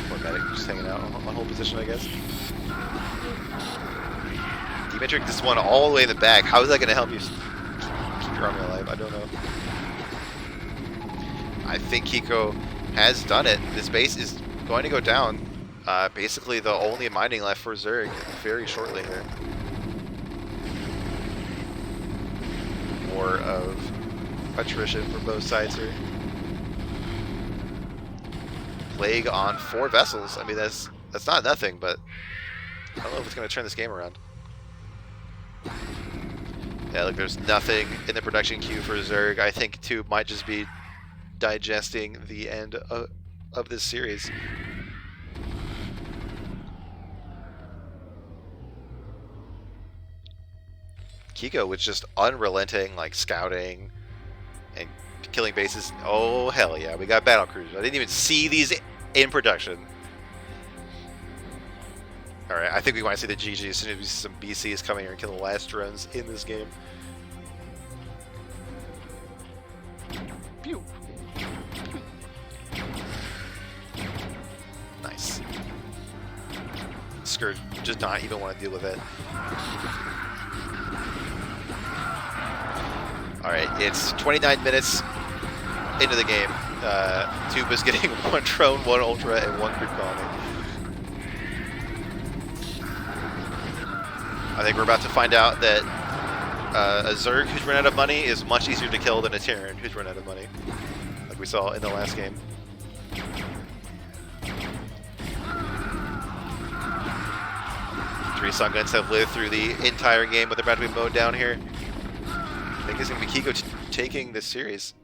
Poor medic just hanging out on hold position, I guess. D-Metric this one all the way in the back. How is that going to help you keep your army alive? I don't know. I think Kiko has done it. This base is going to go down. Basically the only mining left for Zerg very shortly here. More of attrition for both sides here. Plague on 4 vessels. I mean, that's not nothing, but I don't know if it's going to turn this game around. Yeah, look, there's nothing in the production queue for Zerg. I think Tube might just be digesting the end of this series. Kiko was just unrelenting, like scouting and killing bases. Oh hell yeah, we got battle cruisers. I didn't even see these in production. All right, I think we want to see the GG as soon as we see some BCs coming here and kill the last drones in this game. Pew. Nice. Scourge does not even want to deal with it. Alright, it's 29 minutes into the game. Tube is getting 1 drone, 1 ultra, and 1 creep colony. I think we're about to find out that a Zerg who's run out of money is much easier to kill than a Terran who's run out of money, like we saw in the last game. Three Sun Guns have lived through the entire game, but they're about to be mowed down here. I think it's going to be Kiko taking this series.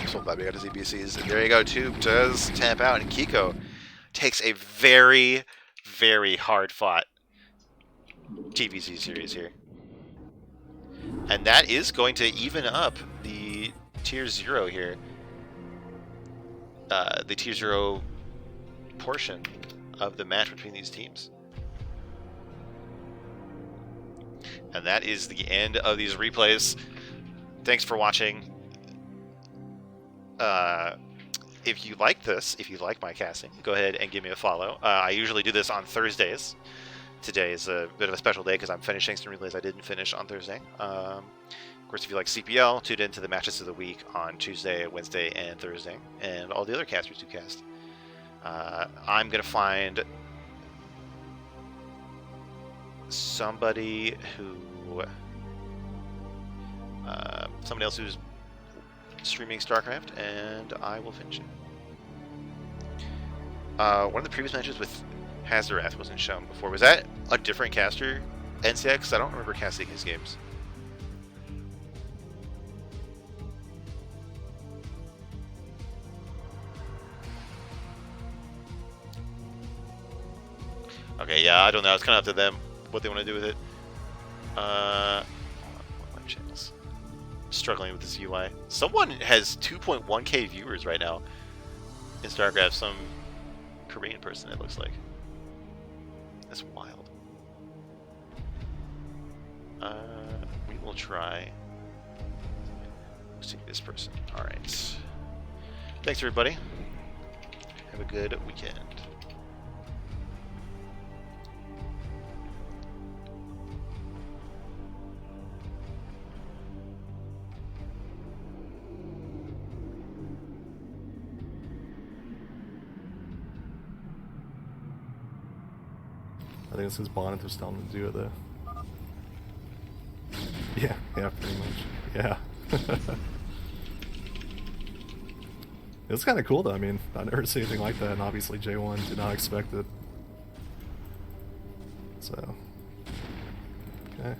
So glad we got to see BCs. And there you go, Tube does tap out, and Kiko takes a very, very hard-fought TVC series here. And that is going to even up the Tier 0 here. The Tier 0 portion of the match between these teams. And that is the end of these replays. Thanks for watching. If you like this, if you like my casting, go ahead and give me a follow. I usually do this on Thursdays. Today is a bit of a special day because I'm finishing some relays I didn't finish on Thursday. Of course, if you like CPL, tune into the matches of the week on Tuesday, Wednesday, and Thursday, and all the other casters who cast. I'm going to find somebody else who's streaming StarCraft, and I will finish it. One of the previous matches with Hazarath wasn't shown before. Was that a different caster, NCX? I don't remember casting his games. Okay, yeah, I don't know. It's kind of up to them what they want to do with it. My channels. Struggling with this UI. Someone has 2.1k viewers right now in StarCraft. Some Korean person, it looks like. That's wild. We will try. Let's see this person. All right. Thanks, everybody. Have a good weekend. I think it's his bonnet was telling him to do it though. Yeah, pretty much. Yeah. It was kind of cool though. I mean, I never seen anything like that, and obviously J1 did not expect it. So, okay.